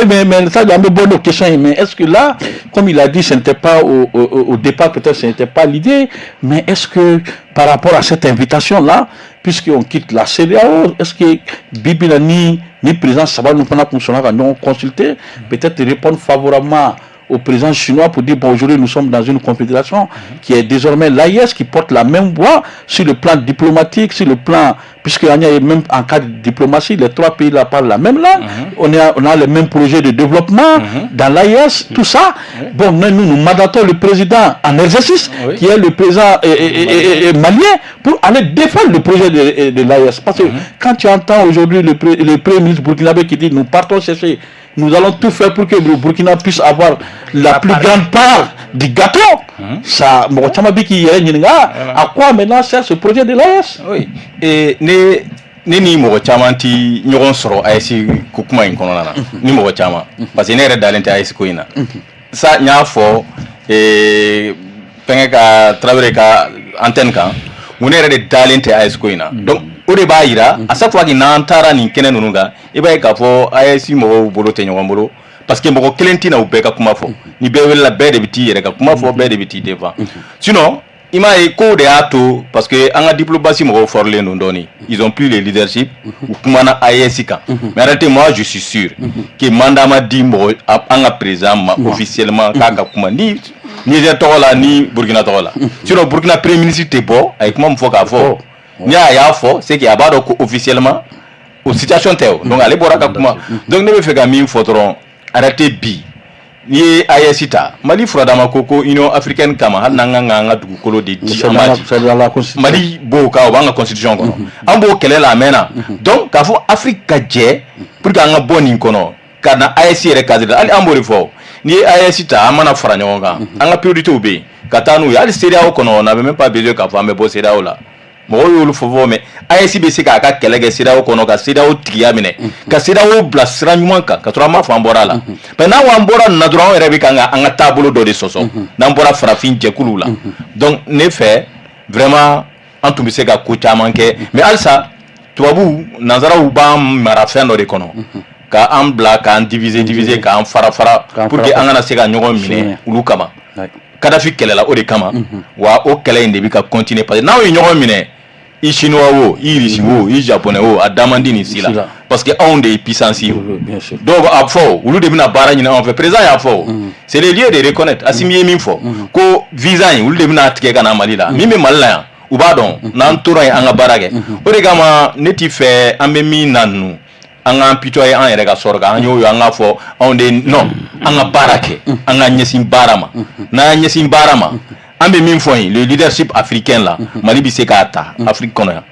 ça, il y a une bonne question. Mais est-ce que là, comme il a dit, ce n'était pas au départ, peut-être ce n'était pas l'idée, mais est-ce que par rapport à cette invitation-là, puisqu'on quitte la CEDEAO, est-ce que Bibi ni président Sabah nous avons consulté, peut-être répondre favorablement au président chinois pour dire bon, aujourd'hui nous sommes dans une confédération qui est désormais l'AIS, qui porte la même voix sur le plan diplomatique, sur le plan, puisque même en cas de diplomatie, les trois pays là parlent la même langue, on a les mêmes projets de développement dans l'AIS, tout ça. Bon, nous mandatons le président en exercice, qui est le président malien, pour aller défendre le projet de l'AIS. Parce que quand tu entends aujourd'hui le premier ministre burkinabé qui dit nous partons chercher, nous allons tout faire pour que le Burkina puisse avoir la plus grande part du gâteau. Ça, à quoi maintenant sert ce projet de l'AS? Oui. Et ni mo chamanti nyogon soro ayesi kukuma inkonona ni mo chama parce que ne redalente ayesi koina ça nya fo penga ka travailler ka antenne ka mu ne redalente ayesi koina donc o de b'a yira à chaque fois qu'il n'entara ni kene nununga e ba ka fo ayesi mo bolo te nyogon bolo parce que moko kelenti na ubeka kuma fo ni be wela be de biti yere ka kuma fo be de biti devant sinon il m'a écho de ato parce que en diplomatie mo forlé non doni ils ont plus le leadership ou kumana ayesika mais en réalité moi je suis sûr que mandat m'a dit mo en présent officiellement kaka kuma ni Niger tola ni Burkina tola sinon Burkina premier ministre te bo avec moi faut ka fo ni ya fo c'est qu'il y a pas officiellement aux situation théo donc aller boraka kuma donc ne me fait gamin fotron arrêter bi ni ayesita Mali furadama koko Union africaine kama hal nanga dugukolo de di amadi Mali bo ka banga constitution kono ambo kelela mena donc ka fo Afrique ka je pour ka nga boni kono kana ayesi re kadira ali ambo refo ni ayesita amana faranyonga anga priorité obe katanu ya ali CEDEAO kono na même pas besoin ka fa me bo CEDEAO la mo yolu fofo me ayesi be sika ka kelege CEDEAO kono ka CEDEAO tiya mine ka CEDEAO blasra nyumanka ka tora ma fa mbora la pe na wa mbora na dron rebi kanga anga tabolo do de soso na mbora farafin jekulu la donc ne fait vraiment antumbi seka ko chamanke mais alsa tubabu nazara u ba marafin do de kono ka am bla ka diviser ka am fara pour que anga na seka nyogo mine ulu kama Kadhafi kelela o de kama wa o kele inde bi ka continuer parce que na o nyogo mine i chinois wo i russe wo i japonais wo a demandé ni sila parce que on des puissances bien sûr donc a fo ulu de bina bara ni on fait présent ya fo c'est le lieu de reconnaître asimier min fo ko visa ulu de bina tike kana mali la mi me malaya u ba don nan toura anga barage o de kama neti fait ambe mi nanu anga pitoye an yɛrɛ ka sɔrɔ kan an y'o an ka fɔ anw de non an ka baara kɛ an ka ɲɛsin baara ma n'an ɲɛsin baara ma an bɛ min fɔ yen le leadership africain la Mali bɛ se k'a ta Afrique kɔnɔ yan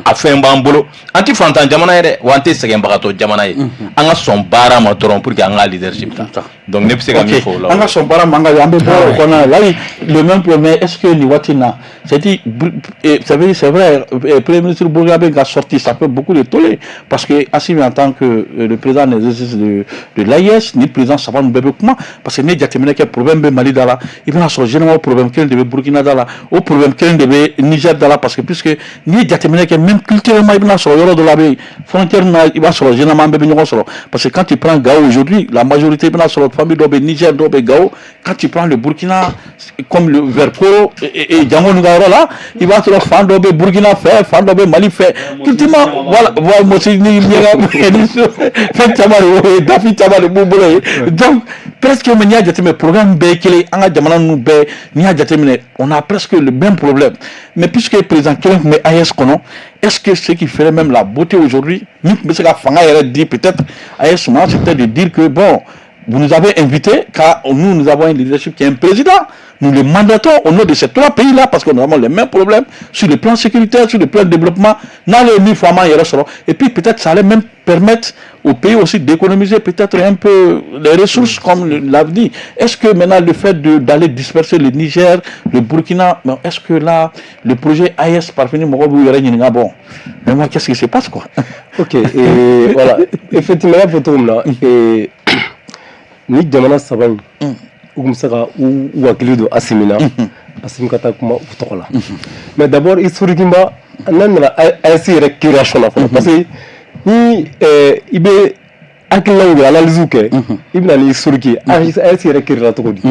a fɛn b'an bolo an tɛ fantan jamana ye dɛ wa an tɛ sɛgɛnbagatɔ jamana ye an ka sɔn baara ma dɔrɔn pour que an ka leadership ta donc ne bɛ se ka min fɔ o la an ka sɔn baara ma an ka an bɛ bɔ o kɔnɔ la le même problème est-ce que ni waati na c'est vrai premier ministre Burkinabé a sorti ça fait beaucoup de tollé parce que Assimi en tant que le président des exercices de l'AIS ni président Sabah Mbebe kuma parce que ne jateminɛ kɛ problème bɛ Mali da la i bɛna sɔrɔ généralement problème kelen de bɛ Burkina da la o problème kelen de bɛ Niger da la parce que puisque ni jateminɛ kɛ même culturellement i bɛna sɔrɔ yɔrɔ dɔ la bɛ frontière na i b'a sɔrɔ généralement bɛɛ bɛ ɲɔgɔn sɔrɔ parce que quand tu prends Gao aujourd'hui la majorité i bɛna sɔrɔ famille dɔ bɛ Niger dɔ bɛ Gao quand tu prends le Burkina comme le Vercors et Django nu ka yɔrɔ la i b'a sɔrɔ fan dɔ bɛ Burkina fɛ fan dɔ bɛ Mali fɛ culturellement voilà mosi ni ɲɛga fɛn caman de dafi caman de b'u bolo ye donc presque mais n'i y'a jateminɛ programme bɛɛ kelen an ka jamana ninnu bɛɛ n'i y'a jateminɛ on a presque le même problème mais puisque président kelen tun bɛ AES kɔnɔ est-ce que ce qui ferait même la beauté aujourd'hui min tun bɛ se ka fanga yɛrɛ di peut-être AES ma c'était de dire que bon vous nous avez invités, car nous avons un leadership qui est un président. Nous le mandatons au nom de ces 3 pays-là, parce que nous avons les mêmes problèmes sur le plan sécuritaire, sur le plan développement. Et puis peut-être ça allait même permettre au pays aussi d'économiser peut-être un peu les ressources, comme l'a dit. Est-ce que maintenant le fait d'aller disperser le Niger, le Burkina, est-ce que là, le projet AES parvenu, bon, mais moi, qu'est-ce qui se passe, quoi? Ok, et voilà. Effectivement, il faut tout là. Et ni jamana sabani saka ou hakili do asimina asimkata kuma utokola. Mais d'abord historiquement nan na ainsi récréation parce que ni ibe akila analyse ke ibna ni historique ainsi récréation to di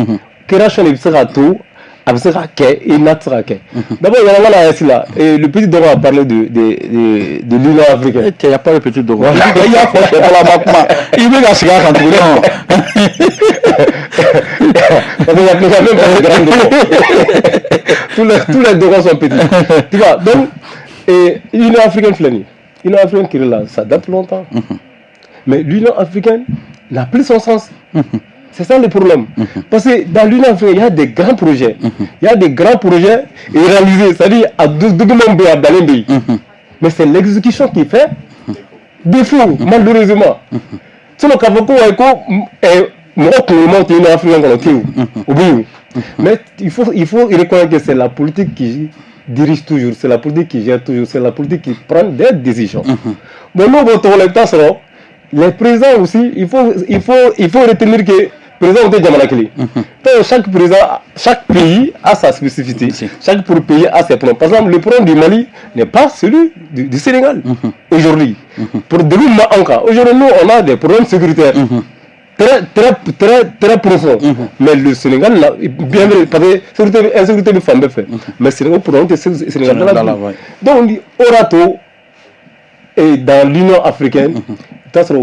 création ni saka to absaka ke et natsa ke. D'abord il y a là ainsi là et le petit Doro a parlé de l'Union africaine. Il n'y a pas le petit Doro. Il y a pas la makma. Il veut la cigare quand tu parce qu'il n'y a même pas de grands Doro. Tous les Doros sont petits. Tu vois, donc l'Union africaine flânie. L'Union africaine qui est là, ça date longtemps. Mais l'Union africaine n'a plus son sens. C'est ça le problème. Parce que dans l'Union africaine, il y a des grands projets. Il y a des grands projets réalisés, c'est-à-dire à Dalembi. Mais c'est l'exécution qui fait défaut, malheureusement. Sinon, mais il faut reconnaître que c'est la politique qui dirige toujours, c'est la politique qui gère toujours, c'est la politique qui prend des décisions. Mais nous, les présidents aussi, il faut retenir que président de Djamanakili. Chaque pays a sa spécificité. Chaque pays a ses problèmes. Par exemple, le problème du Mali n'est pas celui du Sénégal. Aujourd'hui, aujourd'hui, nous, on a des problèmes sécuritaires. Très profonds. Mais le Sénégal, bien vrai, parce que l'insécurité de femmes fait. Mais le Sénégal, pour le Sénégal, donc, Orato, et dans l'Union africaine, chacun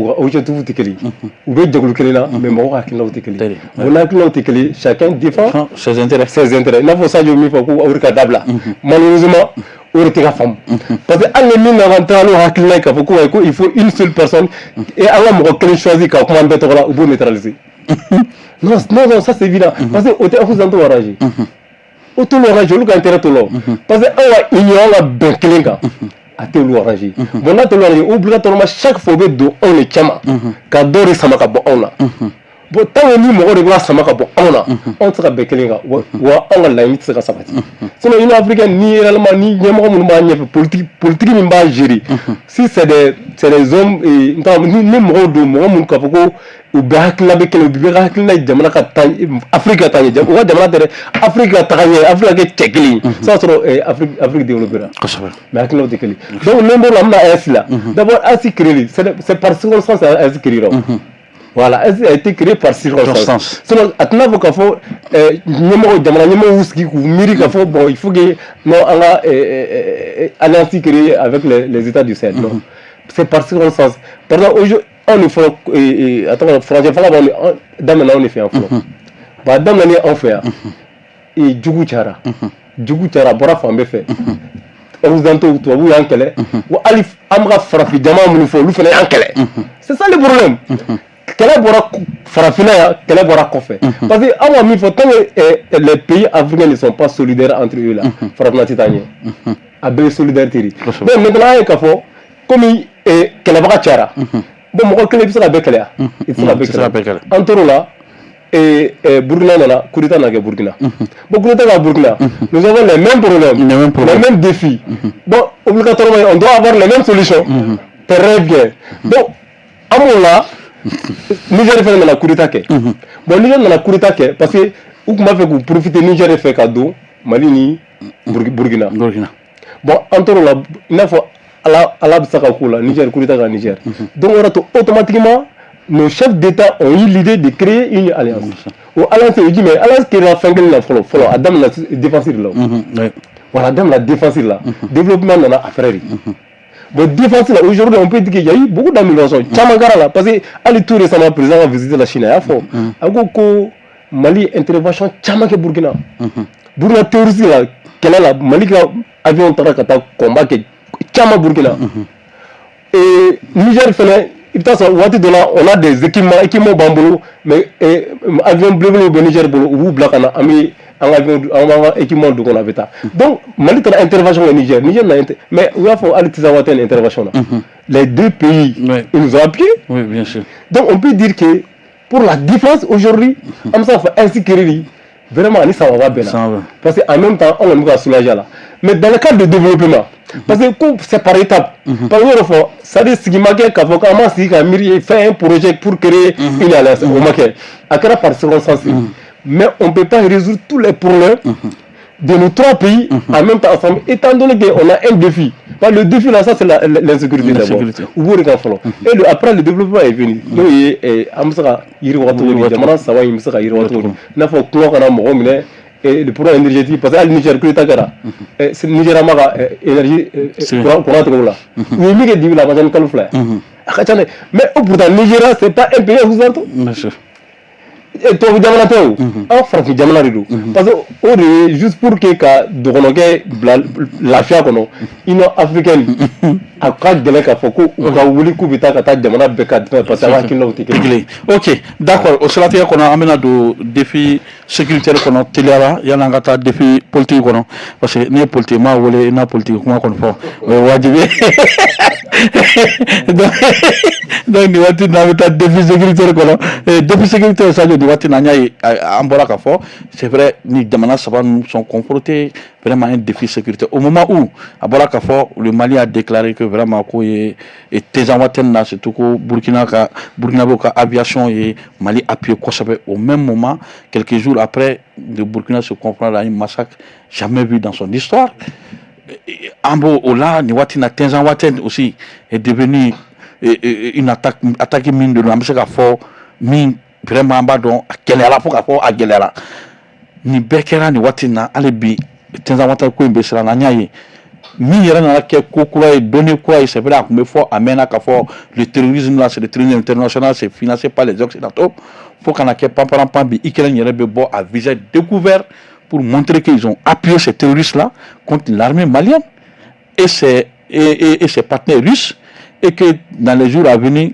défend ses intérêts. Malheureusement, parce que il faut une seule personne et choisir comment neutraliser. Non, ça c'est évident. Parce que parce que a te l'oranger. Bon, là, obligatoirement, chaque fois que on est chama, kadori samaka bon on a. Bon, tant que nous, on samaka bon on a, on sera bekelinga, ou on a la limite sera sabati. Sinon, une africaine, ni réellement, ni n'y politique, ni pas gérer. Si c'est des hommes, et ni moro de moro, mon kafoko, ou behakla bekel, ou behakla, jamana katani, Afrique katani, ou jamana tere, Afrique katani, Afrique tchekli. Ça sera Afrique développée. Mais avec l'autre tchekli. Donc, le mot là, est là. D'abord, ainsi créé, c'est par circonstance ainsi créé. Voilà, elle a été créée par circonstance. Sinon, à tout moment, il faut bon, il faut que nous alliance créée avec les États du Sahel. C'est par circonstance. Par exemple, aujourd'hui, on est fait. Attends, français, maintenant on est fait en France. Maintenant on fait. Et Djougou Chara, Bora Fambe fait. On vous entend, toi, vous y'enquêlez. Ou Alif Amra Frafi, Diamant Mounifo, vous faites enquêler. C'est ça le problème. Quel est votre farafina, quel est votre confé? Parce que avant, il faut que les pays africains ne sont pas solidaires entre eux là. Farafina titanien. Avec solidarité. Donc maintenant, il faut comme quel est votre chara. Bon, moi, quel est votre bécala? Il faut la bécala. Entre là, et Burkina là, Kourita n'a que Burkina. Bon, Kourita n'a Burkina. Nous avons les mêmes problèmes, les mêmes défis. Bon, obligatoirement, on doit avoir les mêmes solutions. Très bien. Donc, à mon là, Niger fait la coup d'état. Bon, Niger dans la coup d'état parce que où m'a fait profiter Niger fait cadeau Mali ni Burkina. Bon, entre là, il faut à la Bissaka Niger coup d'état à Niger. Donc automatiquement nos chefs d'État ont eu l'idée de créer une alliance. Ou alliance, il dit mais alliance qui est la fin de la follow Adam la défensive là. Voilà, Adam la défensive là. Développement dans la affaire. Bon, défense là, aujourd'hui, on peut dire qu'il y a eu beaucoup d'améliorations. Chamagara là, parce que Ali tout récemment, le président a visité la Chine. Il faut Mali intervention Chamake Burkina. Burkina terroriste là, quelle est la Mali avion Tarakata combat que Chama Burkina. Et Niger fait on a des équipements bambou, mais avion bleu au Niger, ou Blakana, ami, un équipement de Gonaveta. Donc, Mali a intervention au Niger, mais il faut aller une intervention. Les deux pays, ils nous ont appuyés. Oui, bien sûr. Donc, on peut dire que pour la défense aujourd'hui, on s'en fait insécurité. Vraiment, ça va bien. Parce qu'en même temps, on va soulager là. Mais dans le cadre de développement, parce que c'est par étapes. Par exemple, ça veut dire qu'il fait un projet pour créer une alliance au Maquet. À quel par circonstance. Mais on ne peut pas résoudre tous les problèmes de nos trois pays en même temps ensemble, étant donné qu'on a un défi. Le défi là, ça c'est l'insécurité d'abord. Et après le développement est venu. Et le programme énergétique, parce que le Niger, c'est le Niger énergie courant là. Mais pourtant, le Nigeria, c'est pas un pays occidental. Et toi, vous avez en France, parce que juste pour que la FIA, une africaine, a craqué de l'écart, ok, d'accord. Au Salatia, on a amené des défis sécuritaires, on a télé, il y a un défi politique, parce que ni politique, moi, ou les politique, comment on donc ni wati na meta défi sécuritaire ko défi sécuritaire ça de wati na nyai ambora ka fo c'est vrai ni jamana saba sont confrontés vraiment à un défi sécuritaire au moment où abora ka fo le Mali a déclaré que vraiment ko et Tezawaten na surtout ko Burkina Boka aviation et Mali appuyé Kosobe au même moment quelques jours après le Burkina se confronte à un massacre jamais vu dans son histoire. Ambo Ola ni wati na Tezawaten aussi est devenu une attaque mine de l'homme, c'est qu'à fort mine vraiment bas donc à quelle heure pour qu'à fort à quelle heure ni bekera ni watina alebi Tezawaten ko imbesira na nyaye mi yera na ke kokura et donner quoi et c'est vrai que me faut amena ka fort le terrorisme là c'est le terrorisme international c'est financé par les occidentaux faut qu'on a que pamparampa bi ikelen yera be bo à visage découvert pour montrer qu'ils ont appuyé ces terroristes là contre l'armée malienne et ses partenaires russes et que dans les jours à venir,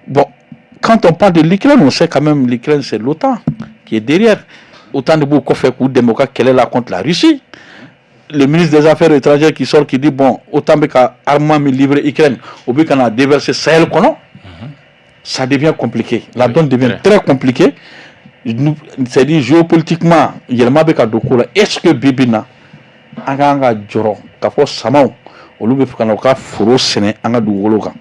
bon, quand on parle de l'Ukraine, on sait quand même l'Ukraine c'est l'OTAN qui est derrière. Autant de beaucoup fait pour démocrate qu'elle est là contre la Russie. Le ministre des Affaires étrangères qui sort qui dit bon, autant que armement livré l'Ukraine, au but qu'on a déversé Sahel, ça devient compliqué. La donne devient très compliquée. C'est-à-dire géopolitiquement, il y a est-ce que Bibina Anga Joro, Kafo Samao, olu be fana ka foro sene anga dugolo kan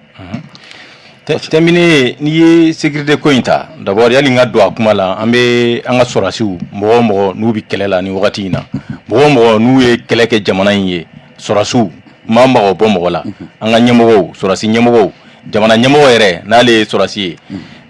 terminé ni sécurité ko inta d'abord yali nga do akuma la ambe anga sorasiu mo nu bi kelela ni wakati na mo nu e keleke jamana yi sorasiu mamba ko mo la anga nyemo sorasi nyemo jamana nyemo ere na le sorasi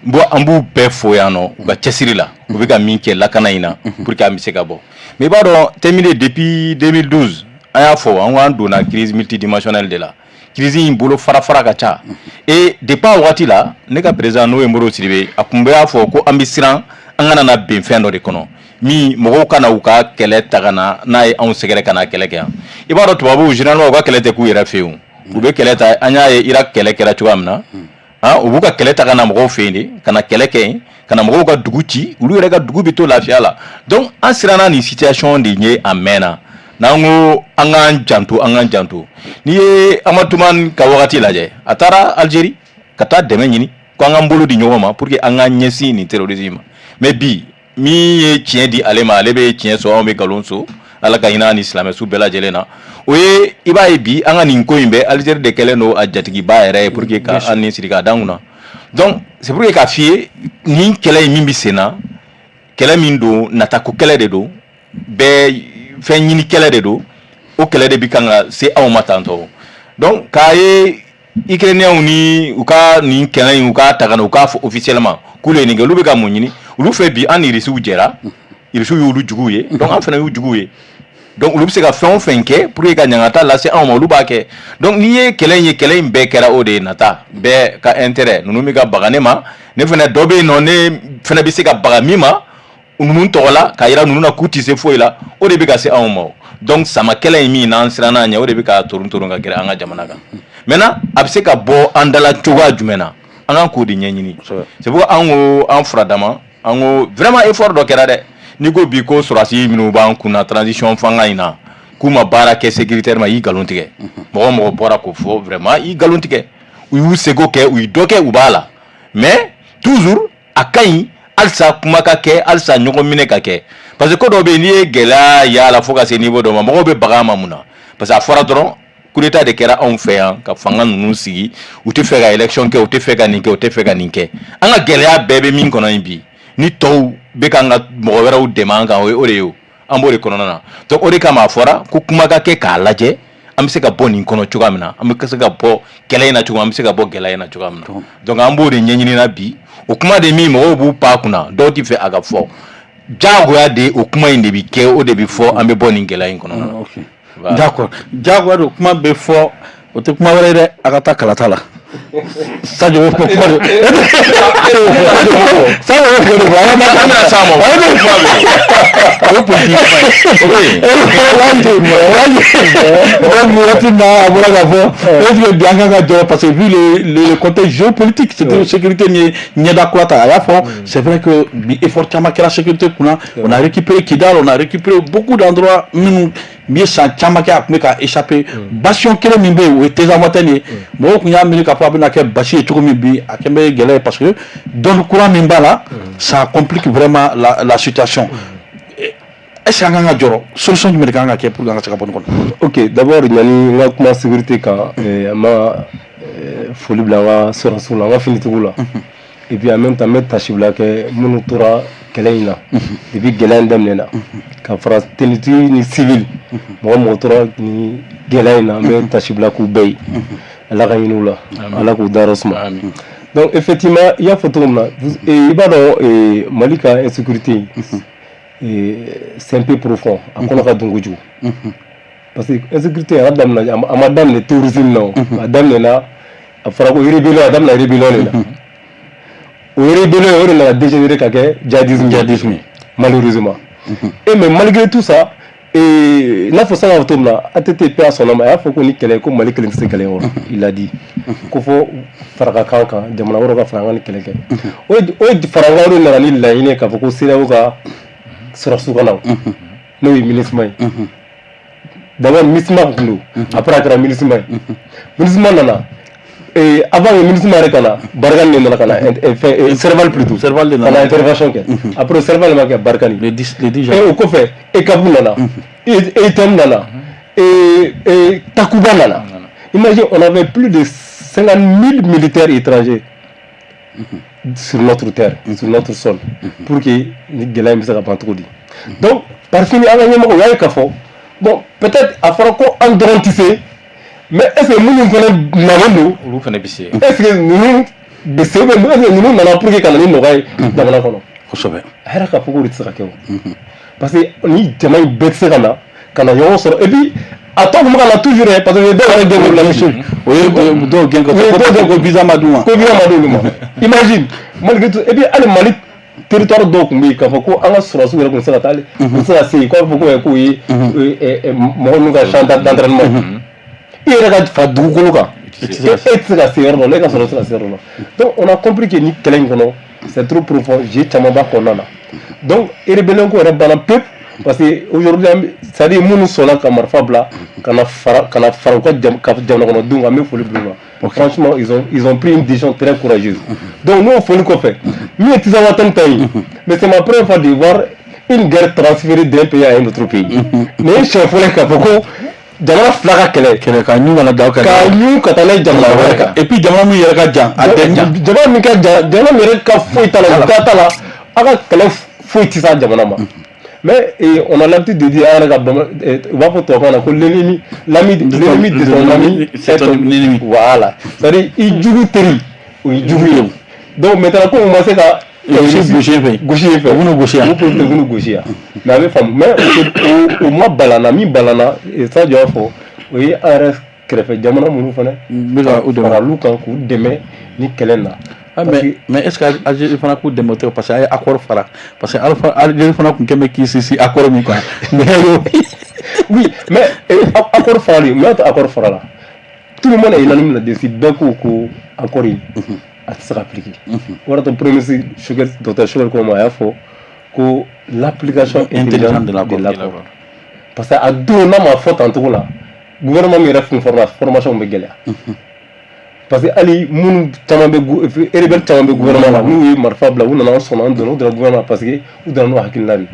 mbo ambu be foyano ga chesiri la ko be ga minke la kana ina pour ka mi se ga bo mais ba do terminé depuis 2012 aya fo an wan do na crise multidimensionnelle de la crise in bolo fara ka cha et depuis wati la ne ka président no Moro Sidibé akumbe ya fo ko ambisiran an ngana na ben fendo de kono mi mogo kana uka kele tagana na e an segere kana kele ke i ba do tubabu généralement ko kele te ku yera feu u be kele ta anya e ira kele kera tuamna u buka kele tagana mogo fendi kana kele ke kana mogo ka duguti ulu yera ka dugu bito lafia la donc an sirana ni situation de nye amena nango angan janto ni amatuman ka wakati laje atara Algérie kata deme nyini ko angan bolo di nyoma pour que angan nyesi ni terrorisme mais bi mi tien di alema lebe tien so on be galonso ala ka ina ni islam su bela jelena oye iba bi angan ni ko imbe Algérie de keleno adjatigi ba ere pour que ka anni sirika danguna donc c'est pour que ka fie ni kele mimbi sena kele mindo natako kele de do be fait ni kele de do o kele de bikanga c'est aw matanto donc kaye Ukrainien ni uka ni kele uka tagana uka officiellement kule ni galu be ga munyini ulu fait bi an irisu jera irisu yu juguye donc en fait yu juguye donc ulu se ga fait ke pour que nyangata là c'est aw ma ulu ba ke donc ni kele be kera o de nata be ka intérêt nunu mi ga bagane ma ne fene dobe no ne fene bi se ga bagamima nunu tola kayira nunu na kuti se foila o de be ka se awmo donc sama kele mi nan sirana nya o de be ka turun ga gere anga jamana ga maintenant a bɛ se ka bɔ an dala cogoya jumɛn na an kan k'o de ɲɛɲini c'est pourquoi an ko an furadama an ko vraiment effort dɔ kɛra dɛ n'i ko bi ko sɔrɔdasi minnu b'an kunna transition fanga in na k'u ma baara kɛ sécuritaire ma i galon tigɛ mɔgɔ mɔgɔ bɔra k'o fɔ vraiment i galon tigɛ u y'u seko kɛ u ye dɔ kɛ u b'a la mais toujours a ka ɲi halisa kuma ka kɛ halisa ɲɔgɔn minɛ ka kɛ parce que ko dɔ bɛ yen n'i ye gɛlɛya y'a la fo ka se niveau dɔ ma mɔgɔw bɛ baga a ma mun na parce que a fɔra dɔrɔn coup d'état de kɛra anw fɛ yan ka fanga ninnu sigi u tɛ fɛ ka élection kɛ u tɛ fɛ ka nin kɛ u tɛ fɛ ka nin kɛ an ka gɛlɛya bɛɛ bɛ min kɔnɔ yen bi ni tɔw bɛ kan ka mɔgɔ wɛrɛw dɛmɛ an kan o de ye o an b'o de kɔnɔna na donc o de kama a fɔra ko kuma ka kɛ k'a lajɛ an bɛ se ka bɔ nin kɔnɔ cogoya min na an bɛ se ka bɔ kɛlɛ in na cogo min an bɛ se ka bɔ gɛlɛya in na cogoya min na donc an b'o de ɲɛɲini na bi o kuma de min mɔgɔw b'u pan a kunna dɔw tɛ fɛ a ka fɔ diyagoya de o kuma in de bɛ kɛ o de bɛ fɔ an bɛ bɔ nin gɛlɛya in kɔnɔ na d'accord diyagoya de o kuma bɛ fɔ o tɛ kuma wɛrɛ ye dɛ a ka taa kalata la Sadio bɛ fɔ kuma de Sadio bɛ fɔ de fɔ an ka taa s'a ma o bɛ fɔ o ye politique na a bɔra k'a fɔ est-ce que bi an kan ka jɔ parce que vu le côté géopolitique c'est sécurité ni ɲɛda kura ta a y'a fɔ c'est vrai que bi effort caman kɛra sécurité kunna on a récupéré Kidal on a récupéré beaucoup d'endroits minnu ye san caman kɛ a tun bɛ ka échapper bastion kelen min bɛ yen o ye Tezamoten ye mɔgɔw tun y'a miiri k'a fɔ a bɛna kɛ basi ye cogo min bi a kɛ bɛ gɛlɛya parce que dɔnni kura min b'a la ça complique vraiment la situation est-ce que an kan ka jɔrɔ solution jumɛn de kan ka kɛ pour que an ka se ka bɔ nin kɔnɔ. Ok d'abord yanni n ka kuma sécurité kan an ma foli bila an ka sɔrɔsiw la an ka finitigiw la et puis en même temps n bɛ tasi bila kɛ minnu tora kɛlɛ in na depuis gɛlɛya in daminɛna ka fara tenitigi ni civil mɔgɔ mɔgɔ tora ni gɛlɛya in na n bɛ tasi bila k'u bɛɛ ye ala ka ɲini u la ala k'u dayɔrɔ suma donc effectivement i y'a fɔ cogo min na i b'a dɔn Mali ka insécurité c'est un peu profond a kɔnɔ ka don kojugu parce que insécurité a ma daminɛ terrorisme na o a daminɛna a fɔra ko rébellion a daminɛ rébellion de la o rébellion o de nana dégénérer ka kɛ djihadisme malheureusement et mais malgré tout ça n'a fɔ sanga to min na ATT a sɔnna ma a y'a fɔ ko ni kɛlɛ ko Mali kelen tɛ se kɛlɛ yɔrɔ il a dit ko fɔ faraka kan jamana wɛrɛw ka fara an ka ni kɛlɛ kɛ o faraka de nana ni laɲini k'a fɔ ko CEDEAO ka sɔrɔsiw ka na n'o ye MINUSMA ye d'abord MINUSMA tun don après a kɛra MINUSMA ye MINUSMA nana avant le MINUSMA yɛrɛ ka na Barkhane de nana ka na Serval plutôt Serval de nana intervention kɛ après Serval ma kɛ Barkhane les 10 jours o kɔfɛ ECAP nana ETM nana Takuba nana imagine on avait plus de 50 000 militaires étrangers sur notre terre, sur notre sol, pour que les gars ne se pas trop dit. Donc, par fini, bon, peut-être à faire encore en dentiste, mais est-ce que nous n'avons pas est-ce que nous nous n'avons pas que nous n'avons dans la colonne parce que ni jamais bête quand on y sort et puis attends comment on a toujours parce que dans la mission oui donc visa madouma imagine malgré tout et puis allez Mali territoire donc mais quand faut on a sur sur comme ça aller ça c'est quoi faut ko yi mo nous ga champ d'entraînement il regarde fa dugukolo kan et c'est la série là les gars sont la série là donc on a compris que ni kelen kono c'est trop profond j'ai tellement ba konana donc et rebellion ko re bana peuple parce que aujourd'hui ça dit munu sola kamar fabla kana fara ko jamna kono dunga me foli bluma franchement ils ont pris une décision très courageuse donc nous on foli ko fait mais tu vas attendre pays mais c'est ma première fois de voir une guerre transférée d'un pays à un autre pays mais chef foli ka poko jamana flaga kele ka ñu na daw ka ñu ka tane jamana weka et puis jamana mu yere ka jan a jamana mi ka jamana mi ka foi tala ka tala aka kele foi tisa jamana ma mais on a l'habitude de dire va pour toi on a l'ennemi de ton ami c'est ton ennemi voilà c'est-à-dire il joue teri ou il joue donc maintenant quand on commence à gaucher mais avec femme mais au moins balana et ça doit faut oui arrête créer jamana munu fana para lukan ku deme ni kelena mais est-ce que Algérie fana ku deme parce que ay accord fara parce que Algérie fana ku keme ki si accord mi quoi mais oui mais accord fara mais accord fara là tout le monde est unanime là-dessus. Donc, encore une, à s'appliquer. Voilà ton premier docteur Choguel comment il faut que l'application intelligente de l'accord. Parce que à deux n'a ma faute en tout là. Le gouvernement m'a fait une formation de guerre. Parce que Ali mun caman bɛ rebelle caman bɛ gouvernement la n'u ye marifa bila u nana sɔn an donna u donna gouvernement parce que u donna n'u hakilina de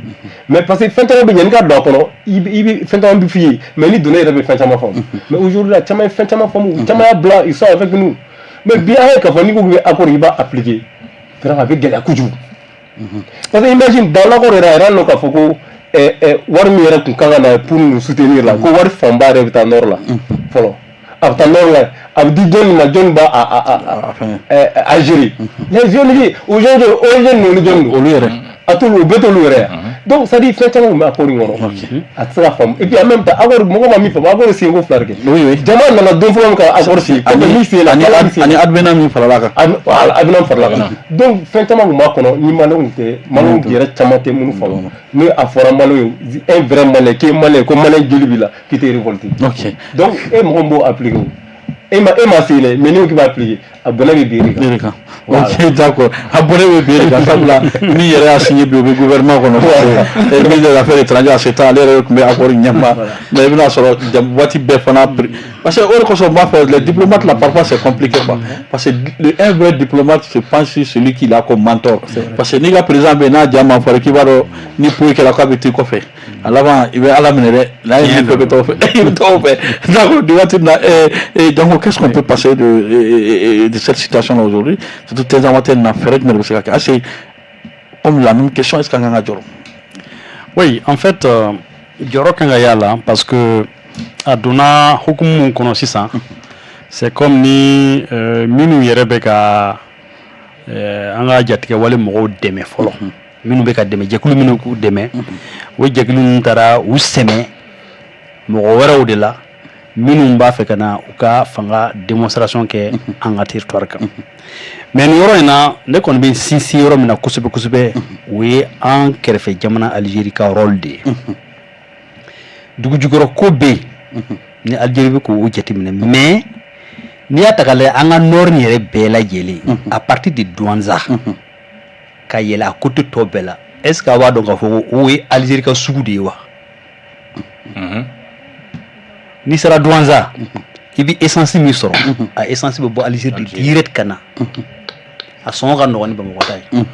mais parce que fɛn caman bɛ ɲani ka don a kɔnɔ i bɛ fɛn caman bɛ f'i ye mais ni donna yɛrɛ bɛ fɛn caman faamu mais aujourd'hui la caman ye fɛn caman faamu caman y'a bila ils sont avec nous mais bi an ye k'a fɔ n'i ko k'i bɛ accord i b'a appliquer vraiment a bɛ gɛlɛya kojugu parce que imagine dans l'accord yɛrɛ a yɛrɛ n'o k'a fɔ ko wari min yɛrɛ tun kan ka na pour nous soutenir la ko wari fanba yɛrɛ bɛ taa nord la fɔlɔ a bɛ taa nord la a bɛ di jɔnni ma jɔnni b'a a gérer les jeunes aujourd'hui origine n'olu jɔnni don olu yɛrɛ a t'olu o bɛɛ t'olu yɛrɛ yan donc c'est à dire fɛn caman tun bɛ accord in kɔnɔ a tɛ se ka faamu et puis en même temps accord mɔgɔ ma min faamu accord senko fila de kɛ jama nana don fɔlɔ min ka accord sen comme min sen la ani avenant min farala kan avenant farala kan donc fɛn caman tun b'a kɔnɔ ni maliyɛnw tɛ maliyɛnw yɛrɛ caman tɛ minnu faamu ni a fɔra maliyɛn ye un vrai maliyɛn k'i ye maliyɛn ko maliyɛn joli b'i la k'i tɛ révolter donc e mɔgɔ min b'o appliquer e ma se mais ni ko k'i b'a appliquer a bɔnɛ bɛ biiri kan ok d'accord a bɔnɛ bɛ biiri kan sabula ni yɛrɛ y'a signé bi o bɛ gouvernement kɔnɔ ministre des affaires étrangères a se temps ale yɛrɛ tun bɛ accord ɲɛma mais i bɛna sɔrɔ waati bɛɛ fana parce que o de kosɔn n b'a fɔ les diplomates là parfois c'est compliqué quoi parce que un vrai diplomate se pense sur celui qui l'a comme mentor parce que n'i ka président bɛ yen n'a ja ma fɔra k'i b'a dɔn ni poyi kɛra k'a bɛ to i kɔfɛ à l'avant i bɛ ala minɛ dɛ n'a ye min fɛ i bɛ t'o fɛ i bɛ t'o fɛ d'accord nin waati in na donc qu'est-ce qu'on peut passer de cette situation là aujourd'hui surtout tes amateurs n'a fait mais c'est assez comme la même question est-ce qu'on a Joro oui en fait Joro kan ga yala parce que aduna hukumu kono sisan c'est comme ni minu yɛrɛ bɛ ka an ka jatigɛ wale mɔgɔw dɛmɛ fɔlɔ minnu bɛ ka dɛmɛ jɛkulu minnu k'u dɛmɛ o jɛkulu ninnu taara u sɛmɛ mɔgɔ wɛrɛw de la minnu b'a fɛ ka na u ka fanga démonstration kɛ an ka territoire kan mais nin yɔrɔ in na ne kɔni bɛ sinsin yɔrɔ min na kosɛbɛ kosɛbɛ o ye an kɛrɛfɛ jamana Algérie ka rôle de ye dugujukɔrɔ ko bɛ yen ni Algérie bɛ k'o jateminɛ mais n'i y'a ta k'a lajɛ an ka nord yɛrɛ bɛɛ lajɛlen à partir de Douentza ka yɛlɛ a côté tɔ bɛɛ la est ce que a b'a dɔn k'a fɔ ko o ye Algérie ka sugu de ye wa n'i sera Douentza i bɛ essence min sɔrɔ a essence bɛ bɔ Algérie de direct ka na a sɔngɔ ka nɔgɔn ni Bamakɔ ta ye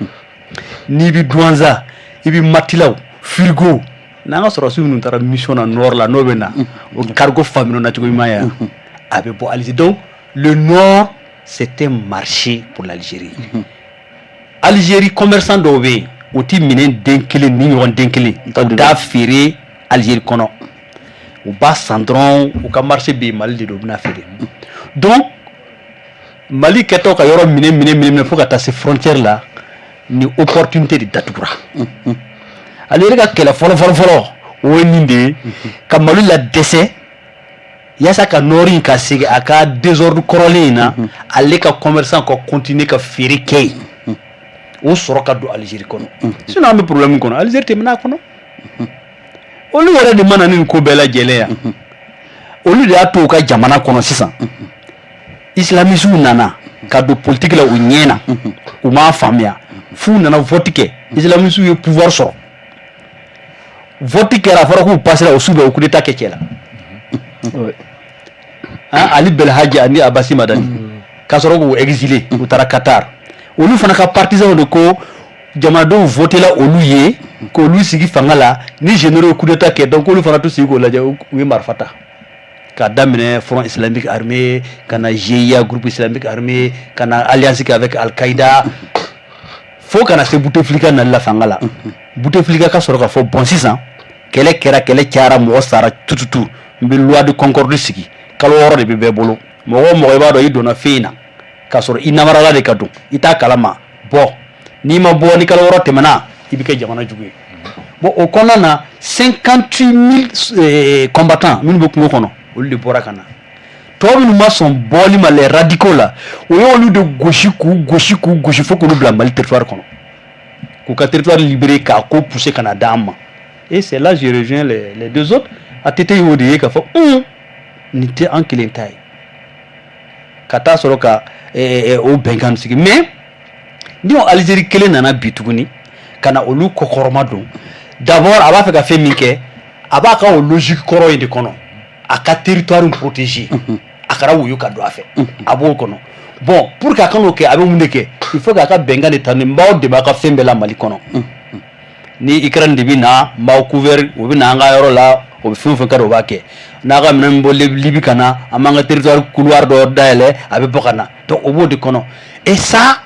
n'i bɛ Douentza i bɛ matilaw frigo n'an ka sɔrɔsiw minnu taara mission na nord la n'o bɛ na o cargo famino na cogo ɲuman ye a bɛ bɔ Algérie donc le nord c'était marché pour l'Algérie Algérie commerçant dɔw bɛ yen o ti minɛn den kelen ni ɲɔgɔn den kelen u t'a feere Algérie kɔnɔ u b'a san dɔrɔn u ka marché bɛ yen Mali de don u bɛna feere donc Mali kɛtɔ ka yɔrɔ minɛ fo ka taa se frontière la ni opportunité de datugura Algérie ka kɛlɛ fɔlɔ o ye nin de ye ka Mali la dɛsɛ yasa ka nord in ka segin a ka désordre kɔrɔlen in na ale ka commerçant ka continuer ka feere kɛ yen o sɔrɔ ka don Algérie kɔnɔ sinon an bɛ problème kɔnɔ Algérie tɛ minɛ a kɔnɔ olu yɛrɛ de mana nin ko bɛɛ lajɛlen yan olu de y'a to u ka jamana kɔnɔ sisan islamistes nana ka don politique la u ɲɛ na u m'a faamuya f'u nana vote kɛ islamistes ye pouvoir sɔrɔ vote kɛra a fɔra k'u passera o su bɛɛ u coup d'état kɛ cɛ la Ali Belhadji ani Abassi Madani ka sɔrɔ k'u exilé u taara Qatar olu fana ka partisans de ko jamanadenw voté la olu ye k'olu sigi fanga la ni généraux coup d'état kɛ donc olu fana t'u sigi k'o lajɛ u ye marifa ta k'a daminɛ Front Islamique Armé ka na GIA groupe islamique armé ka na alliance kɛ avec Al-Qaïda fo kana se Bouteflika nali la fanga la Bouteflika ka sɔrɔ ka fɔ bon sisan kɛlɛ kɛra kɛlɛ cayara mɔgɔ sara tututu n bɛ loi de concorde sigi kalo 6 de bɛ bɛɛ bolo mɔgɔ o mɔgɔ i b'a dɔn i donna fɛn in na k'a sɔrɔ i namarala de ka don i t'a kalama bɔ n'i ma bɔ ni kalo 6 tɛmɛna i bɛ kɛ jamana jugu ye bon o kɔnɔna na 58 000 combattants minnu bɛ kungo kɔnɔ olu de bɔra ka na tɔw minnu ma sɔn bɔli ma les radicaux la o ye olu de gosi k'u gosi fo k'olu bila Mali territoire kɔnɔ k'u ka territoire libéré k'a ko pousser ka na d'an ma et c'est là je rejoins les deux autres a tete y'o de ye k'a fɔ nin tɛ an kelen ta ye kata sɔrɔ ka o bɛnkan sigi mais ni Algérie kelen nana bi tuguni kana olu kɔkɔrɔma don d'abord a b'a fɛ ka fɛn min kɛ a b'a ka o logique kɔrɔ in de kɔnɔ a ka territoire protégé a kɛra woyo ka don a fɛ a b'o kɔnɔ bon pour que a kan'o kɛ a bɛ mun de kɛ il faut k'a ka bɛnkan de ta nin b'aw dɛmɛ a ka fɛn bɛɛ la Mali kɔnɔ ni Ukraine de bɛ na n b'aw couvert o bɛ na an ka yɔrɔ la o bɛ fɛn o fɛn kɛ o b'a kɛ n'a ka minɛn min bɔ Libye ka na an b'an ka territoire couloir dɔ dayɛlɛ a bɛ bɔ ka na donc o b'o de kɔnɔ et ça